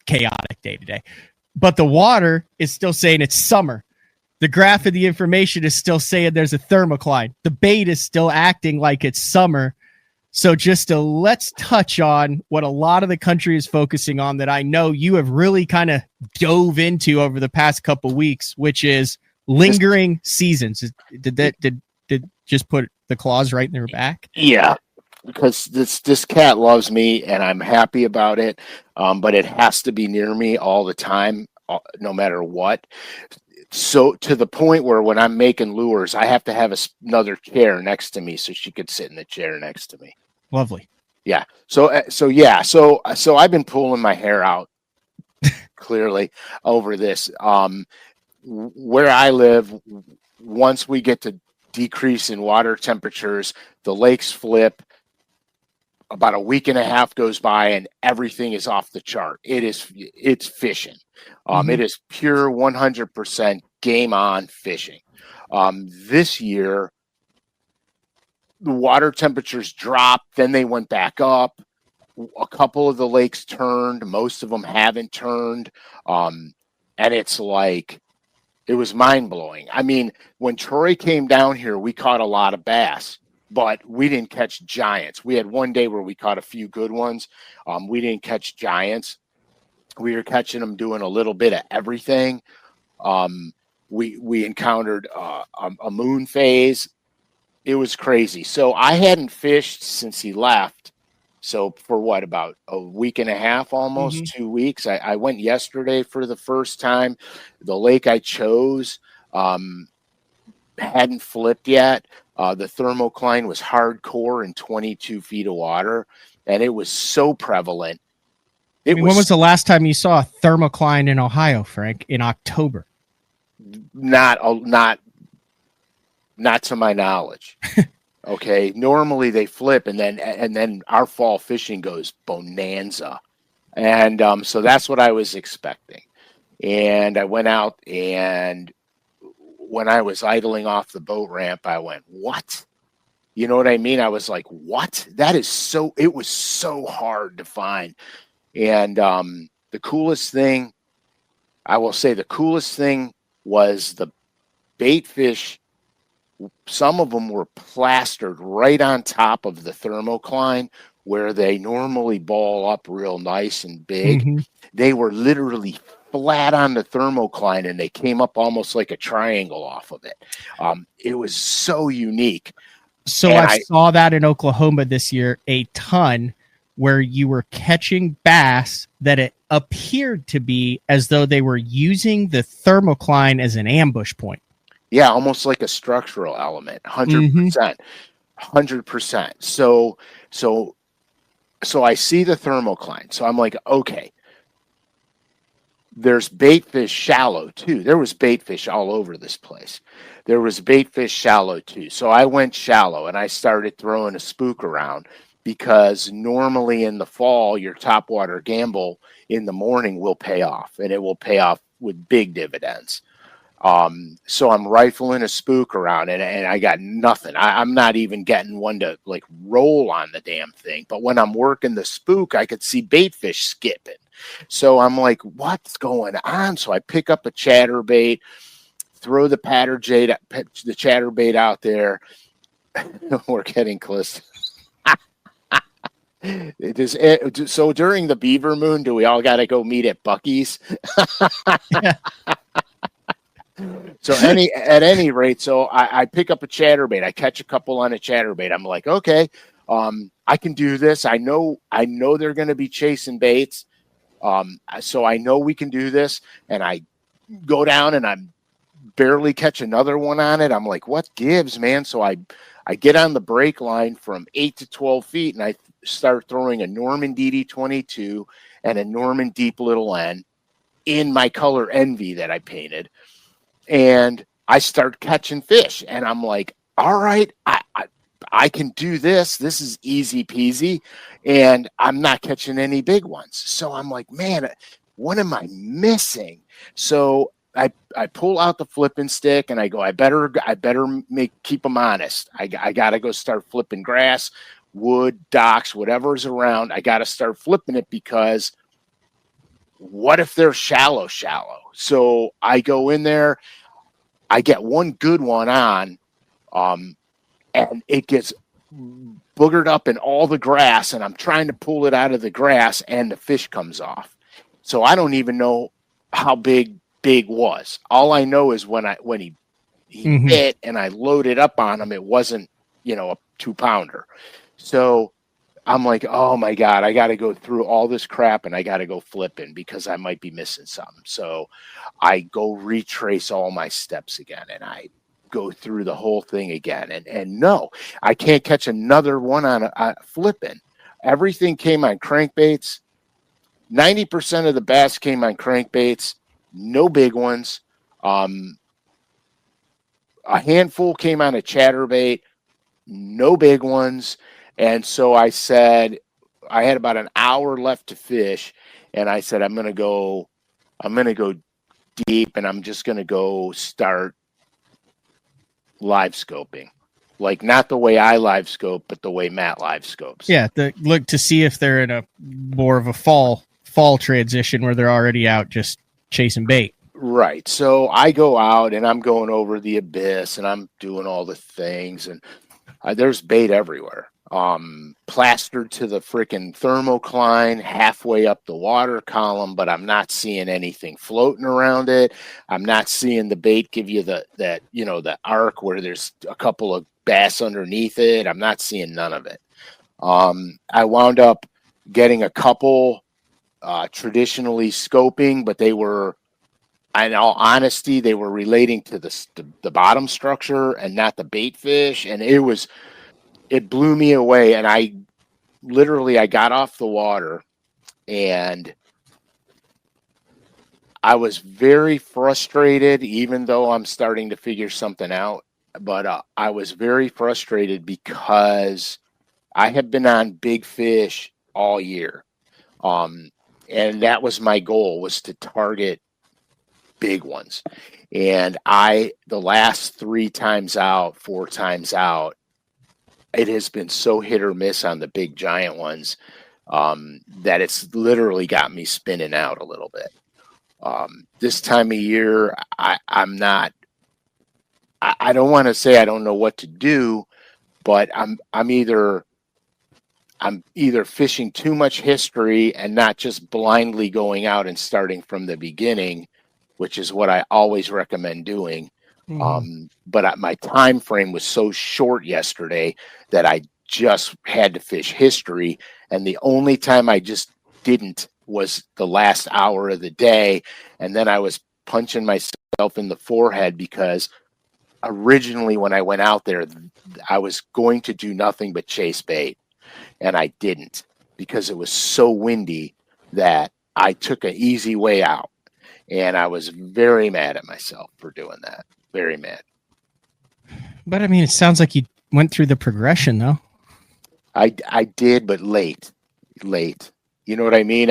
chaotic day today. But the water is still saying it's summer. The graph of the information is still saying there's a thermocline. The bait is still acting like it's summer. So let's touch on what a lot of the country is focusing on that I know you have really kind of dove into over the past couple weeks, which is lingering seasons. Did just put the claws right in their back? Yeah, because this cat loves me and I'm happy about it. But it has to be near me all the time, no matter what. So to the point where when I'm making lures, I have to have another chair next to me so she could sit in the chair next to me. Lovely. Yeah. So I've been pulling my hair out clearly over this. Where I live, once we get to decrease in water temperatures, the lakes flip. About a week and a half goes by and everything is off the chart. It's fishing. It is pure 100% game on fishing. This year, the water temperatures dropped, then they went back up. A couple of the lakes turned, most of them haven't turned. And it's like, it was mind blowing. I mean, when Troy came down here, we caught a lot of bass. but we didn't catch giants. We had one day where we caught a few good ones. We didn't catch giants. We were catching them doing a little bit of everything. We encountered a moon phase. It was crazy. So I hadn't fished since he left. So for what, about a week and a half, almost 2 weeks. I went yesterday for the first time. The lake I chose hadn't flipped yet. The thermocline was hardcore in 22 feet of water, and it was so prevalent. When was the last time you saw a thermocline in Ohio, Frank? In October? Not to my knowledge. Okay, normally they flip, and then our fall fishing goes bonanza, and so that's what I was expecting. And I went out, and when I was idling off the boat ramp, I went, "What?" You know what I mean? I was like, "What?" That is so. It was so hard to find, and the coolest thing, I will say, the coolest thing was the bait fish. Some of them were plastered right on top of the thermocline where they normally ball up real nice and big. They were literally flat on the thermocline, and they came up almost like a triangle off of it. It was so unique. So I saw that in Oklahoma this year a ton, where you were catching bass that it appeared to be as though they were using the thermocline as an ambush point. Yeah, almost like a structural element, 100%, 100%. So I see the thermocline. So I'm like, okay, there's bait fish shallow too. There was bait fish all over this place. There was bait fish shallow too. So I went shallow, and I started throwing a spook around, because normally in the fall, your topwater gamble in the morning will pay off, and it will pay off with big dividends. So I'm rifling a spook around, and I got nothing. I'm not even getting one to like roll on the damn thing. But when I'm working the spook, I could see bait fish skipping. So I'm like, what's going on? So I pick up a chatterbait, throw the chatterbait out there. We're getting close. So during the beaver moon, do we all got to go meet at Buc-ee's? So at any rate, so I pick up a chatterbait. I catch a couple on a chatterbait. I'm like, okay, I can do this. I know they're going to be chasing baits. So I know we can do this. And I go down, and I'm barely catch another one on it. I'm like, what gives, man? So I get on the break line from 8 to 12 feet, and I start throwing a Norman DD22 and a Norman Deep Little N in my color Envy that I painted. And I start catching fish, and I'm like, all right, I can do this. This is easy peasy, and I'm not catching any big ones. So I'm like, man, what am I missing? So I pull out the flipping stick, and I go, I better keep them honest. I got to go start flipping grass, wood, docks, whatever's around. I got to start flipping it, because what if they're shallow? So I go in there, I get one good one on, and it gets boogered up in all the grass, and I'm trying to pull it out of the grass, and the fish comes off. So I don't even know how big was. All I know is when he bit and I loaded up on him, it wasn't, a 2-pounder. So I'm like, oh my God, I got to go through all this crap, and I got to go flipping, because I might be missing something. So I go retrace all my steps again, and I go through the whole thing again. And no, I can't catch another one on flipping. Everything came on crankbaits. 90% of the bass came on crankbaits, no big ones. A handful came on a chatterbait, no big ones. And so I said, I had about an hour left to fish, and I said, I'm going to go deep, and I'm just going to go start live scoping. Like, not the way I live scope, but the way Matt live scopes. Yeah, look to see if they're in a more of a fall transition where they're already out just chasing bait. Right. So I go out, and I'm going over the abyss, and I'm doing all the things, and There's bait everywhere. Plastered to the freaking thermocline halfway up the water column, but I'm not seeing anything floating around it. I'm not seeing the bait give you the arc where there's a couple of bass underneath it. I'm not seeing none of it. I wound up getting a couple traditionally scoping, but they were, in all honesty, they were relating to the bottom structure and not the bait fish, and it blew me away. And I got off the water and I was very frustrated, even though I'm starting to figure something out. But I was very frustrated because I have been on big fish all year. And that was my goal, was to target big ones. And the last 4 times out, it has been so hit or miss on the big giant ones that it's literally got me spinning out a little bit. This time of year, I don't want to say I don't know what to do, but I'm either fishing too much history and not just blindly going out and starting from the beginning, which is what I always recommend doing. But my time frame was so short yesterday that I just had to fish history, and the only time I just didn't was the last hour of the day, and then I was punching myself in the forehead because originally when I went out there, I was going to do nothing but chase bait, and I didn't because it was so windy that I took an easy way out, and I was very mad at myself for doing that. Very mad. But I mean, it sounds like you went through the progression, though. I did, but late. You know what I mean?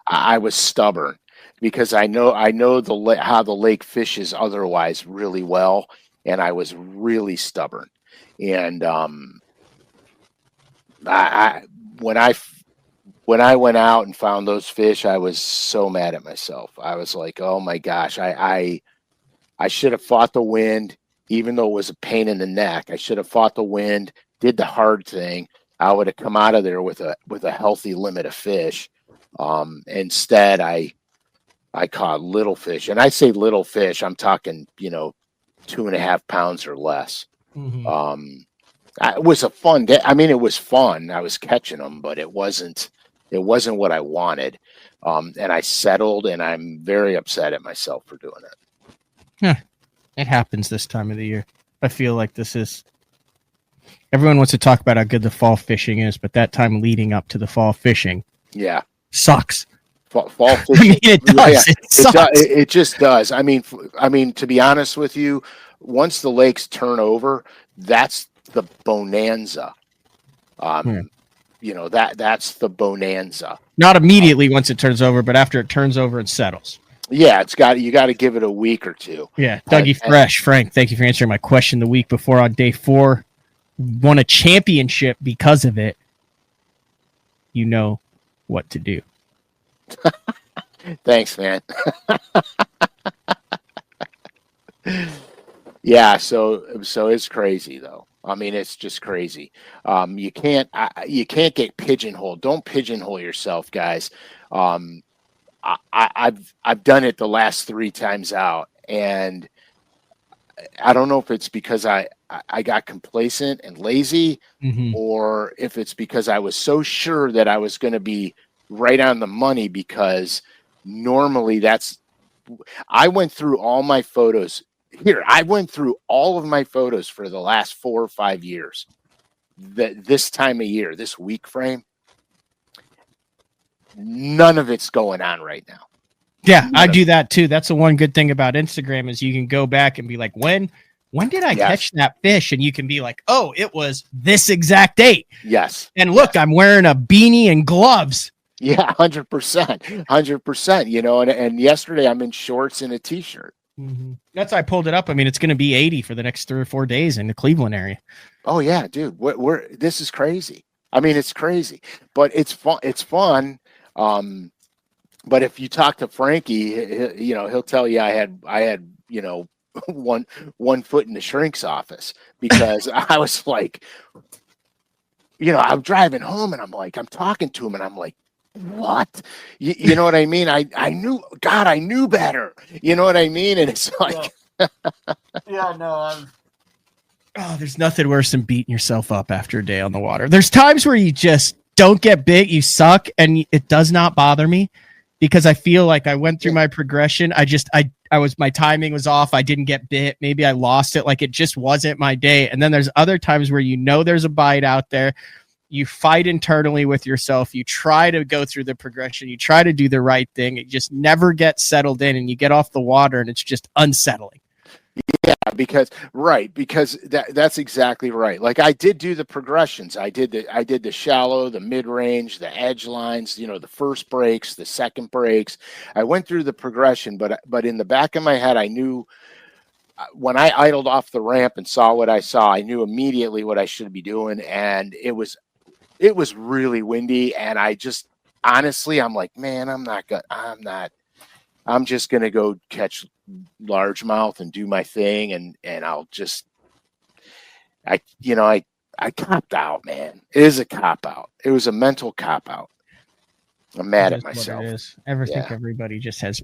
I was stubborn because I know how the lake fishes otherwise really well, and I was really stubborn. And when I went out and found those fish, I was so mad at myself. I was like, oh my gosh, I should have fought the wind, even though it was a pain in the neck. I should have fought the wind, did the hard thing. I would have come out of there with a healthy limit of fish. Instead, I caught little fish, and I say little fish, I'm talking 2.5 pounds or less. It was a fun day. I mean, it was fun. I was catching them, but it wasn't what I wanted. And I settled, and I'm very upset at myself for doing it. Yeah, it happens this time of the year. I feel like everyone wants to talk about how good the fall fishing is, but that time leading up to the fall fishing, sucks. Fall fishing, I mean, it does. It sucks. It just does. I mean, to be honest with you, once the lakes turn over, that's the bonanza. That's the bonanza. Not immediately once it turns over, but after it turns over and settles. Yeah, you got to give it a week or two. Yeah, Dougie Fresh, Frank, thank you for answering my question the week before on day 4. Won a championship because of it. You know what to do. Thanks, man. Yeah, so it's crazy though. I mean, it's just crazy. You can't get pigeonholed. Don't pigeonhole yourself, guys. I've done it the last 3 times out, and I don't know if it's because I got complacent and lazy, or if it's because I was so sure that I was going to be right on the money, because normally I went through all my photos here. I went through all of my photos for the last 4 or 5 years. This time of year, this week frame, none of it's going on right now. Yeah, I do that too. That's the one good thing about Instagram is you can go back and be like, when did I catch that fish? And you can be like, oh, it was this exact date. Yes. And look, I'm wearing a beanie and gloves. Yeah, 100%. And yesterday I'm in shorts and a t-shirt. That's why I pulled it up. I mean, it's going to be 80 for the next 3 or 4 days in the Cleveland area. Oh yeah, dude. This is crazy. I mean, it's crazy, but it's fun. It's fun. But if you talk to Frankie, he'll tell you I had one foot in the shrink's office because I was like, I'm driving home and I'm like, I'm talking to him and I'm like, what? You know what I mean? I knew better. You know what I mean? And it's like, there's nothing worse than beating yourself up after a day on the water. There's times where you just don't get bit, you suck, and it does not bother me because I feel like I went through my progression. My timing was off. I didn't get bit. Maybe I lost it. Like it just wasn't my day. And then there's other times where there's a bite out there. You fight internally with yourself. You try to go through the progression. You try to do the right thing. It just never gets settled in, and you get off the water, and it's just unsettling. Yeah, because that's exactly right. Like I did do the progressions. I did the shallow, the mid range, the edge lines. The first breaks, the second breaks. I went through the progression, but in the back of my head, I knew when I idled off the ramp and saw what I saw, I knew immediately what I should be doing, and it was really windy, and I just honestly, I'm like, man, I'm just gonna go catch largemouth and do my thing, and I'll just, I copped out, man. It is a cop out. It was a mental cop out. I'm mad at myself. It is. I think everybody just has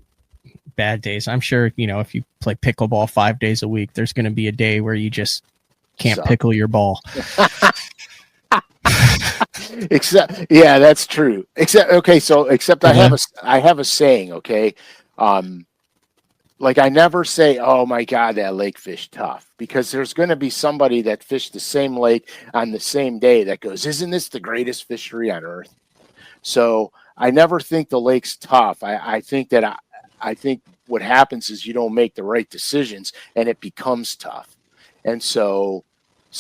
bad days. I'm sure, if you play pickleball 5 days a week, there's going to be a day where you just can't pickle your ball. That's true. Except I have a saying, okay? Like I never say, oh my God, that lake fished tough, because there's going to be somebody that fished the same lake on the same day that goes, isn't this the greatest fishery on earth? So I never think the lake's tough. I think what happens is you don't make the right decisions and it becomes tough. And so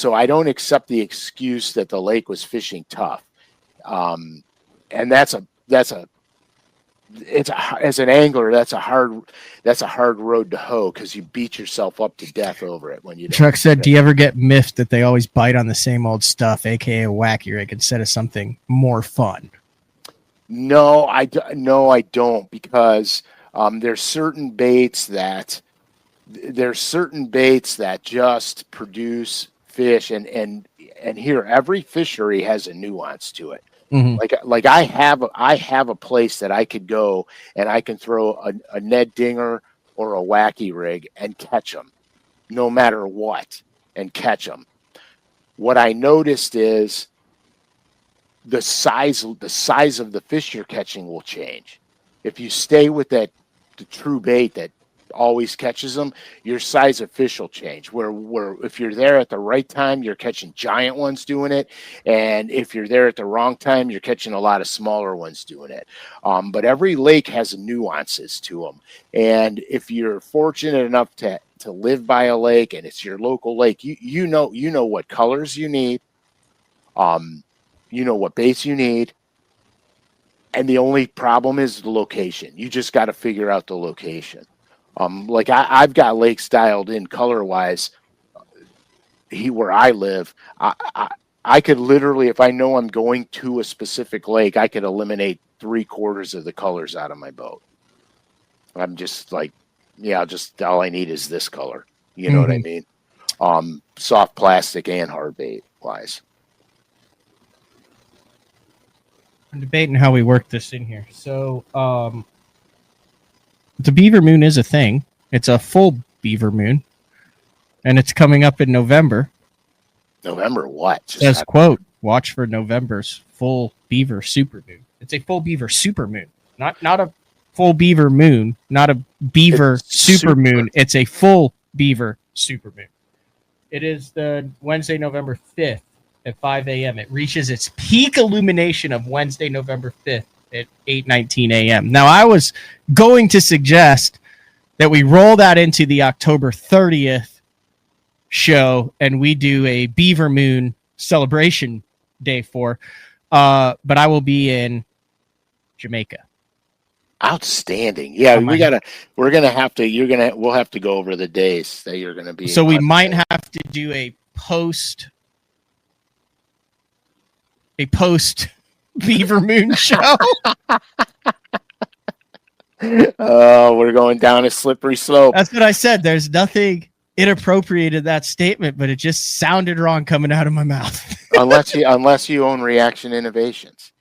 I don't accept the excuse that the lake was fishing tough. And as an angler, that's a hard road to hoe, because you beat yourself up to death over it when you. Chuck said, "Do you ever get miffed that they always bite on the same old stuff, aka wacky rig, instead of something more fun?" No, I don't, because there's certain baits that just produce fish, and here every fishery has a nuance to it. Mm-hmm. Like I have a place that I could go and I can throw a Ned Dinger or a wacky rig and catch them, no matter what, and catch them. What I noticed is the size of the fish you're catching will change. If you stay with the true bait that always catches them, your size of fish will change. Where if you're there at the right time, you're catching giant ones doing it, and if you're there at the wrong time, you're catching a lot of smaller ones doing it. But every lake has nuances to them, and if you're fortunate enough to live by a lake and it's your local lake, you know what colors you need, you know what baits you need. And the only problem is the location. You just got to figure out the location. Like I've got lakes dialed in color wise. Where I live, I could literally, if I know I'm going to a specific lake, I could eliminate 3/4 of the colors out of my boat. I'm just like, just all I need is this color. You know what I mean? Soft plastic and hard bait wise. I'm debating how we work this in here. So, the beaver moon is a thing. It's a full beaver moon, and it's coming up in November. November what? It says, quote, watch for November's full beaver supermoon. It's a full beaver supermoon, not a full beaver moon, not a beaver supermoon. It's a full beaver supermoon. It is the Wednesday, November 5th at 5 a.m. It reaches its peak illumination of Wednesday, November 5th at 8:19 a.m. Now, I was going to suggest that we roll that into the October 30th show and we do a beaver moon celebration day but I will be in Jamaica. Outstanding. Yeah, we'll have to go over the days that you're going to be. So we might have to do a post beaver moon show. Oh, we're going down a slippery slope. That's what I said. There's nothing inappropriate in that statement, but it just sounded wrong coming out of my mouth. unless you own Reaction Innovations.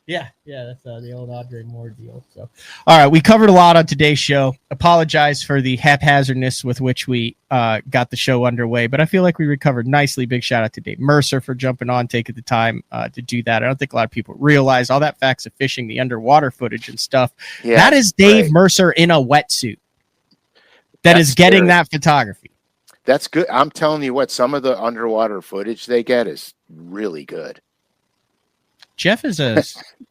Yeah, that's the old Andre Moore deal. So, all right, we covered a lot on today's show. Apologize for the haphazardness with which we got the show underway, but I feel like we recovered nicely. Big shout out to Dave Mercer for jumping on, taking the time to do that. I don't think a lot of people realize all that facts of fishing, the underwater footage and stuff. Yeah, that is Dave great. Mercer in a wetsuit. That's getting scary. that photography. That's good. I'm telling you what, some of the underwater footage they get is really good. Jeff is a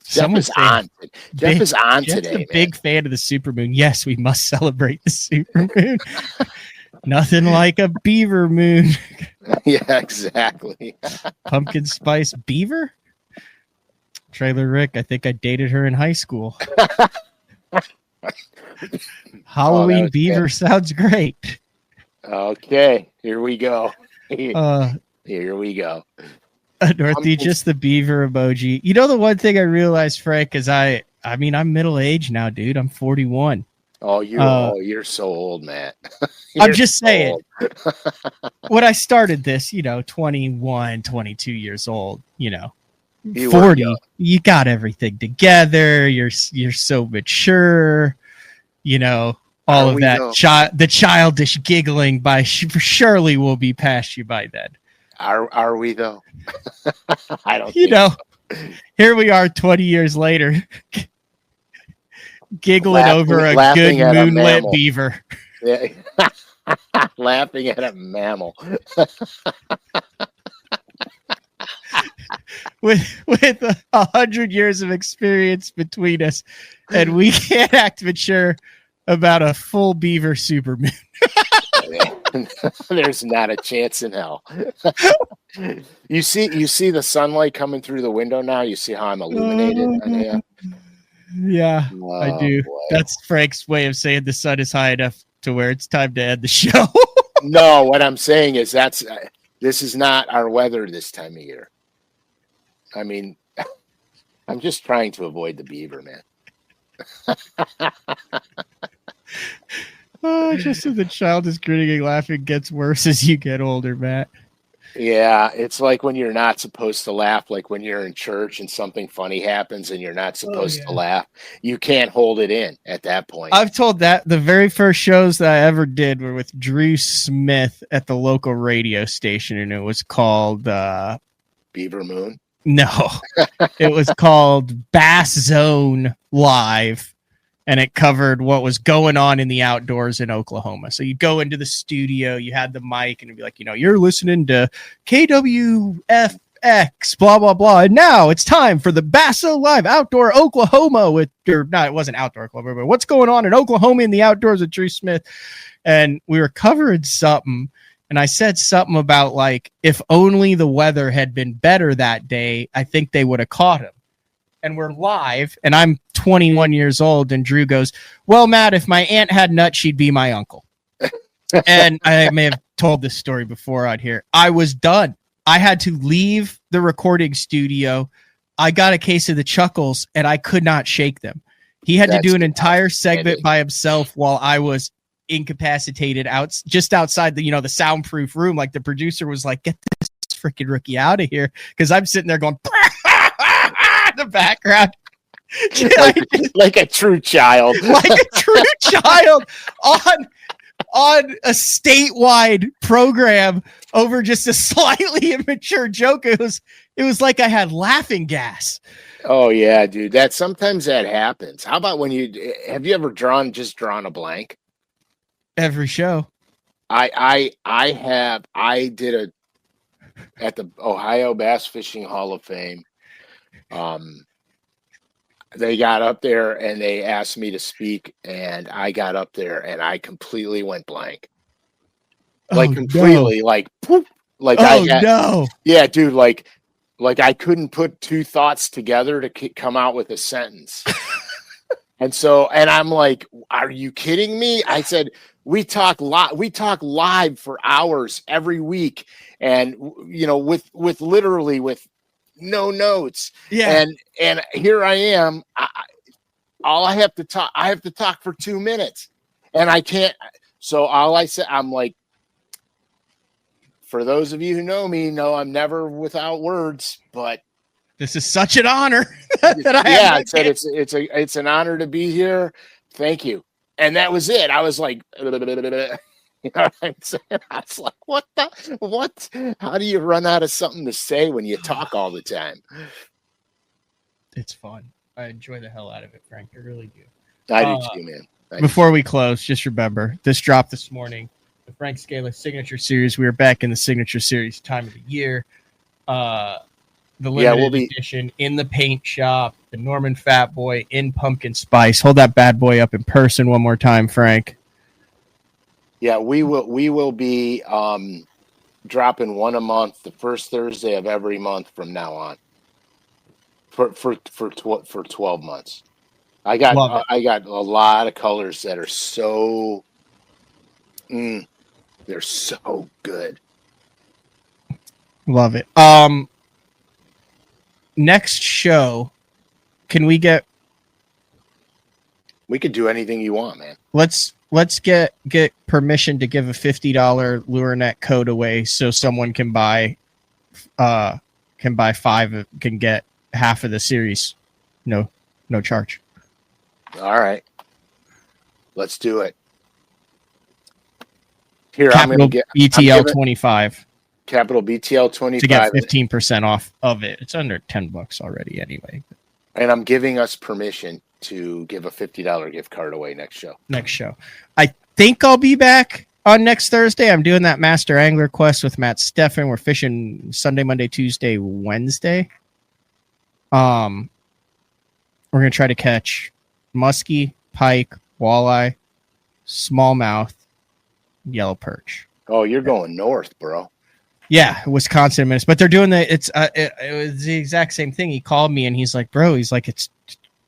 Jeff is on Jeff's today. A big fan of the supermoon. Yes, we must celebrate the supermoon. Nothing like a beaver moon. Yeah, exactly. Pumpkin spice beaver. Trailer Rick. I think I dated her in high school. Halloween beaver sounds great. Okay, here we go. Here we go. Dorothy, just the beaver emoji. You know, the one thing I realized, Frank, is I'm middle-aged now, dude. I'm 41. Oh, you're so old, Matt. I'm just saying. When I started this, 21, 22 years old, 40, you got everything together. You're so mature, all of that. The childish giggling surely will be past you by then. Are we though? I don't. Here we are 20 years later, giggling over a good moonlit beaver. Yeah. Laughing at a mammal. with 100 years of experience between us, and we can't act mature about a full beaver supermoon. There's not a chance in hell. You see the sunlight coming through the window now. You see how I'm illuminated. Yeah, I do. Boy. That's Frank's way of saying the sun is high enough to where it's time to end the show. No, what I'm saying is this is not our weather this time of year. I mean, I'm just trying to avoid the beaver, man. Just so the child is grinning and laughing gets worse as you get older, Matt. Yeah, it's like when you're not supposed to laugh, like when you're in church and something funny happens and you're not supposed to laugh. You can't hold it in at that point. I've told that the very first shows that I ever did were with Drew Smith at the local radio station, and it was called Beaver Moon. No, it was called Bass Zone Live. And it covered what was going on in the outdoors in Oklahoma. So you go into the studio, you had the mic, and it'd be like, you're listening to KWFX, blah, blah, blah. And now it's time for the Basso Live Outdoor Oklahoma it wasn't Outdoor Oklahoma, but what's going on in Oklahoma in the outdoors with Drew Smith. And we were covering something. And I said something about, like, if only the weather had been better that day, I think they would have caught him. And we're live, and I'm 21 years old, and Drew goes, well, Matt, if my aunt had nuts, she'd be my uncle. And I may have told this story before out here. I was done. I had to leave the recording studio. I got a case of the chuckles, and I could not shake them. He had to do an entire segment by himself while I was incapacitated just outside the soundproof room. Like, the producer was like, get this freaking rookie out of here, because I'm sitting there going, the background. like a true child. Like a true child on a statewide program over just a slightly immature joke. It was like I had laughing gas. Oh yeah, dude. Sometimes that happens. How about when have you ever drawn a blank? Every show. I did at the Ohio Bass Fishing Hall of Fame. They got up there and they asked me to speak, and I got up there and I completely went blank. Completely, like, poof, like, no. Yeah, dude, like I couldn't put two thoughts together to come out with a sentence. And I'm like, are you kidding me? I said, we talk live for hours every week, and with literally with no notes. Yeah. And here I am. all I have to talk for 2 minutes, and I can't. So all I said, I'm like, for those of you who know me, know I'm never without words, but This is such an honor that I yeah, have I said it's an honor to be here. Thank you. And that was it. I was like, you know what I'm saying? I was like, what? How do you run out of something to say when you talk all the time? It's fun. I enjoy the hell out of it, Frank. I really do. I do too, man. Before we close, just remember, this dropped this morning. The Frank Scalish Signature Series. We are back in the Signature Series time of the year. The limited edition in the paint shop. The Norman Fat Boy in pumpkin spice. Hold that bad boy up in person one more time, Frank. Yeah, we will be dropping one a month, the first Thursday of every month from now on. For 12 months. I got a lot of colors that are so they're so good. Love it. Next show, we could do anything you want, man. Let's get permission to give a $50 LureNet code away so someone can buy 5, can get half of the series. No charge. All right. Let's do it. Here, Capital I'm going to get BTL 25. Capital BTL 25 to get 15% off of it. It's under $10 already anyway. And I'm giving us permission to give a $50 gift card away next show. I think I'll be back on next Thursday. I'm doing that Master Angler Quest with Matt Steffen. We're fishing Sunday, Monday, Tuesday, Wednesday. We're going to try to catch muskie, pike, walleye, smallmouth, yellow perch. Oh, you're going north, bro. Yeah, Wisconsin, Minnesota. But they're doing it was the exact same thing. He called me and he's like, bro, it's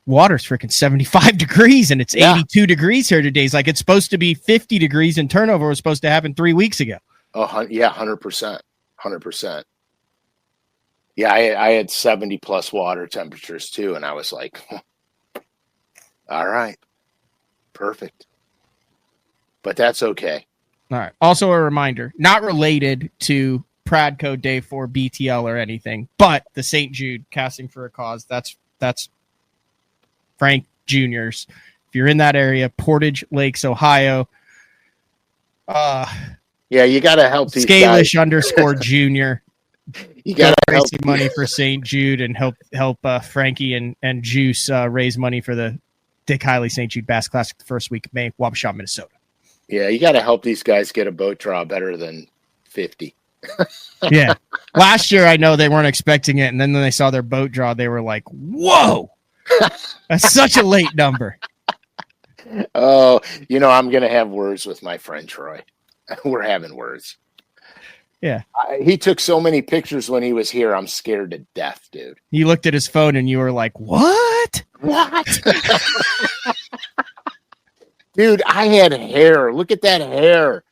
water's freaking 75 degrees and it's 82 degrees here today. He's like, it's supposed to be 50 degrees and turnover was supposed to happen 3 weeks ago. Oh, yeah, 100%. 100%. Yeah, I had 70 plus water temperatures too. And I was like, all right, perfect. But that's okay. All right. Also a reminder, not related to Pradco Day 4 BTL or anything, but the St. Jude Casting for a Cause. That's Frank Jr.'s. If you're in that area, Portage Lakes, Ohio. Yeah, you got to help these Scalish guys. _Junior. You got to raise money for St. Jude and help Frankie and Juice raise money for the Dick Hiley St. Jude Bass Classic the first week of May, Wabasha, Minnesota. Yeah, you got to help these guys get a boat draw better than 50. Yeah. Last year, I know they weren't expecting it. And then when they saw their boat draw, they were like, whoa, that's such a late number. Oh, I'm going to have words with my friend Troy. We're having words. Yeah. He took so many pictures when he was here. I'm scared to death, dude. You looked at his phone and you were like, what? Dude, I had hair. Look at that hair.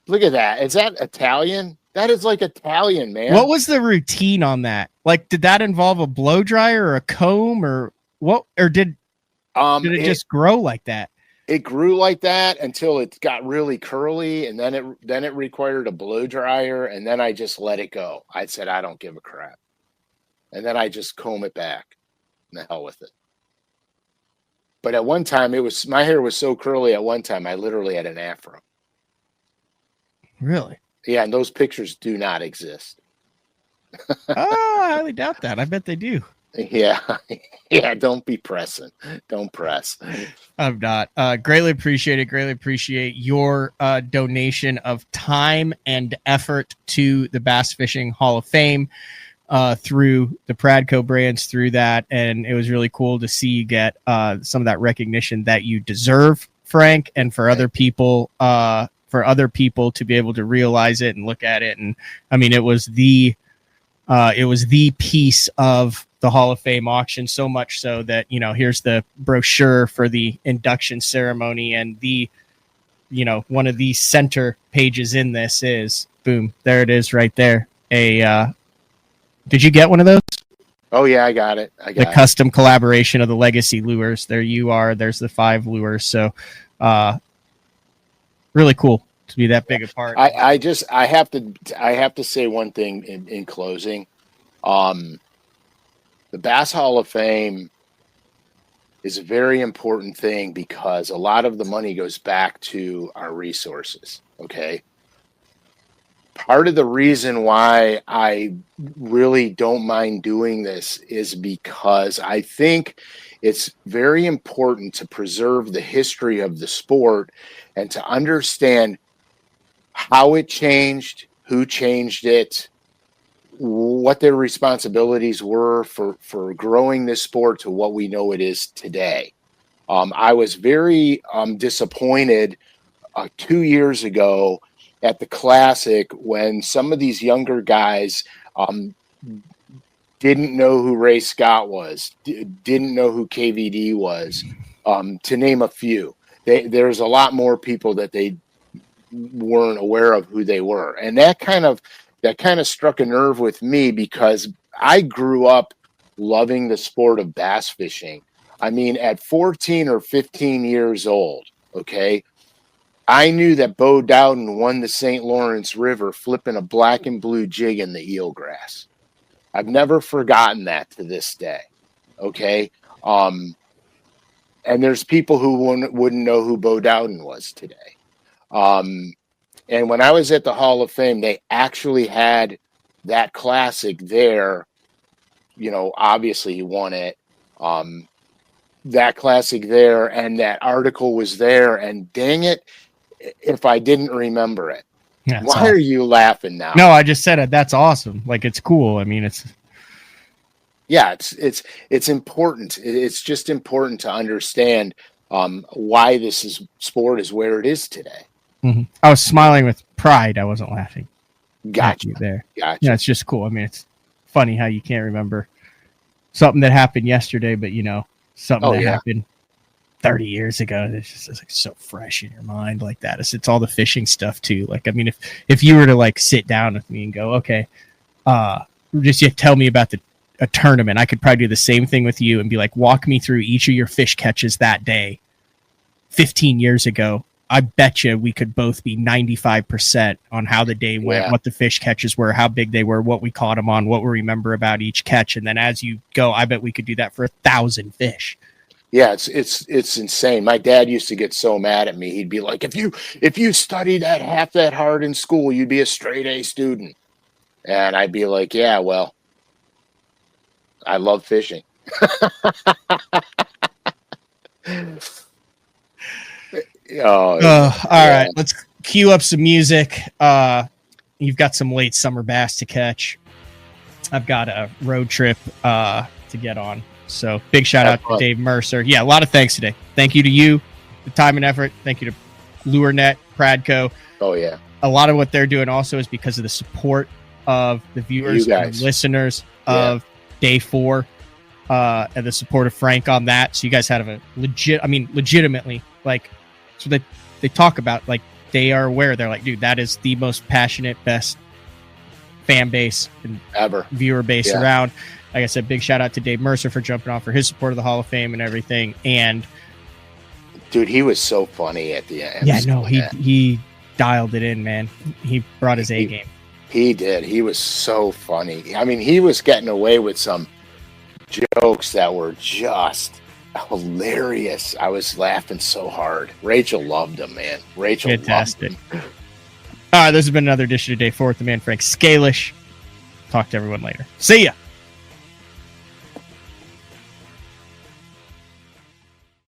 Look at that. Is that Italian? That is like Italian, man. What was the routine on that? Like, did that involve a blow dryer or a comb or what? Or did it just grow like that? It grew like that until it got really curly, and then it required a blow dryer, and then I just let it go. I said, I don't give a crap. And then I just comb it back. And the hell with it. But at one time, my hair was so curly at one time, I literally had an afro. Really? Yeah, and those pictures do not exist. Oh, I highly doubt that. I bet they do. Yeah. Yeah, don't be pressing. Don't press. I'm not. Greatly appreciate it. Greatly appreciate your donation of time and effort to the Bass Fishing Hall of Fame through the Pradco brands, through that. And it was really cool to see you get some of that recognition that you deserve, Frank, and for other people to be able to realize it and look at it. And I mean, it was the piece of the Hall of Fame auction, so much so that, here's the brochure for the induction ceremony, and the, one of the center pages in this is, boom, there it is right there. Did you get one of those? Oh yeah, I got it. I The got it. custom collaboration of the legacy lures. There you are. There's the 5 lures. So, really cool to be that big a part. I have to say one thing in closing. The Bass Hall of Fame is a very important thing because a lot of the money goes back to our resources. Okay. Part of the reason why I really don't mind doing this is because I think it's very important to preserve the history of the sport and to understand how it changed, who changed it, what their responsibilities were for growing this sport to what we know it is today. I was very disappointed 2 years ago at the Classic when some of these younger guys didn't know who Ray Scott was, didn't know who KVD was, to name a few. There's a lot more people that they weren't aware of who they were, and that kind of struck a nerve with me because I grew up loving the sport of bass fishing. I mean, at 14 or 15 years old, okay, I knew that Bo Dowden won the St. Lawrence River flipping a black and blue jig in the eelgrass. I've never forgotten that to this day. Okay. And there's people who wouldn't know who Bo Dowden was today. And when I was at the Hall of Fame, they actually had that Classic there. You know, obviously he won it. That Classic there, and that article was there. And dang it, if I didn't remember it. Yeah, Why are you laughing now? No, I just said it. That's awesome. Like, it's cool. I mean, it's important. It's just important to understand why this sport is where it is today. Mm-hmm. I was smiling with pride. I wasn't laughing. Gotcha. There. Gotcha. Yeah, it's just cool. I mean, it's funny how you can't remember something that happened yesterday, but something that happened 30 years ago. It's just like so fresh in your mind like that. It's all the fishing stuff too. Like, I mean, if you were to like sit down with me and go, okay, you tell me about a tournament, I could probably do the same thing with you and be like, walk me through each of your fish catches that day 15 years ago. I bet you we could both be 95% on how the day went, what the fish catches were, how big they were, what we caught them on, what we remember about each catch. And then as you go, I bet we could do that for 1,000 fish. Yeah, it's insane. My dad used to get so mad at me. He'd be like, if you studied that half that hard in school, you'd be a straight A student. And I'd be like, yeah, well, I love fishing. All right, let's cue up some music. You've got some late summer bass to catch. I've got a road trip to get on. So big shout out to Dave Mercer. Yeah, a lot of thanks today. Thank you to you, the time and effort. Thank you to LureNet, Pradco. Oh, yeah. A lot of what they're doing also is because of the support of the viewers and the listeners of Day 4 and the support of Frank on that. So you guys have a legitimately, like, so they talk about, like, they are aware. They're like, dude, that is the most passionate, best fan base and ever, viewer base around. Like I said, big shout out to Dave Mercer for jumping on for his support of the Hall of Fame and everything. And dude, he was so funny at the end. Yeah, no, he dialed it in, man. He brought his A game. He did. He was so funny. I mean, he was getting away with some jokes that were just hilarious. I was laughing so hard. Rachel loved him, man. Rachel Fantastic. loved him. All right, this has been another edition of Day 4 with the man Frank SCALISH. Talk to everyone later. See ya.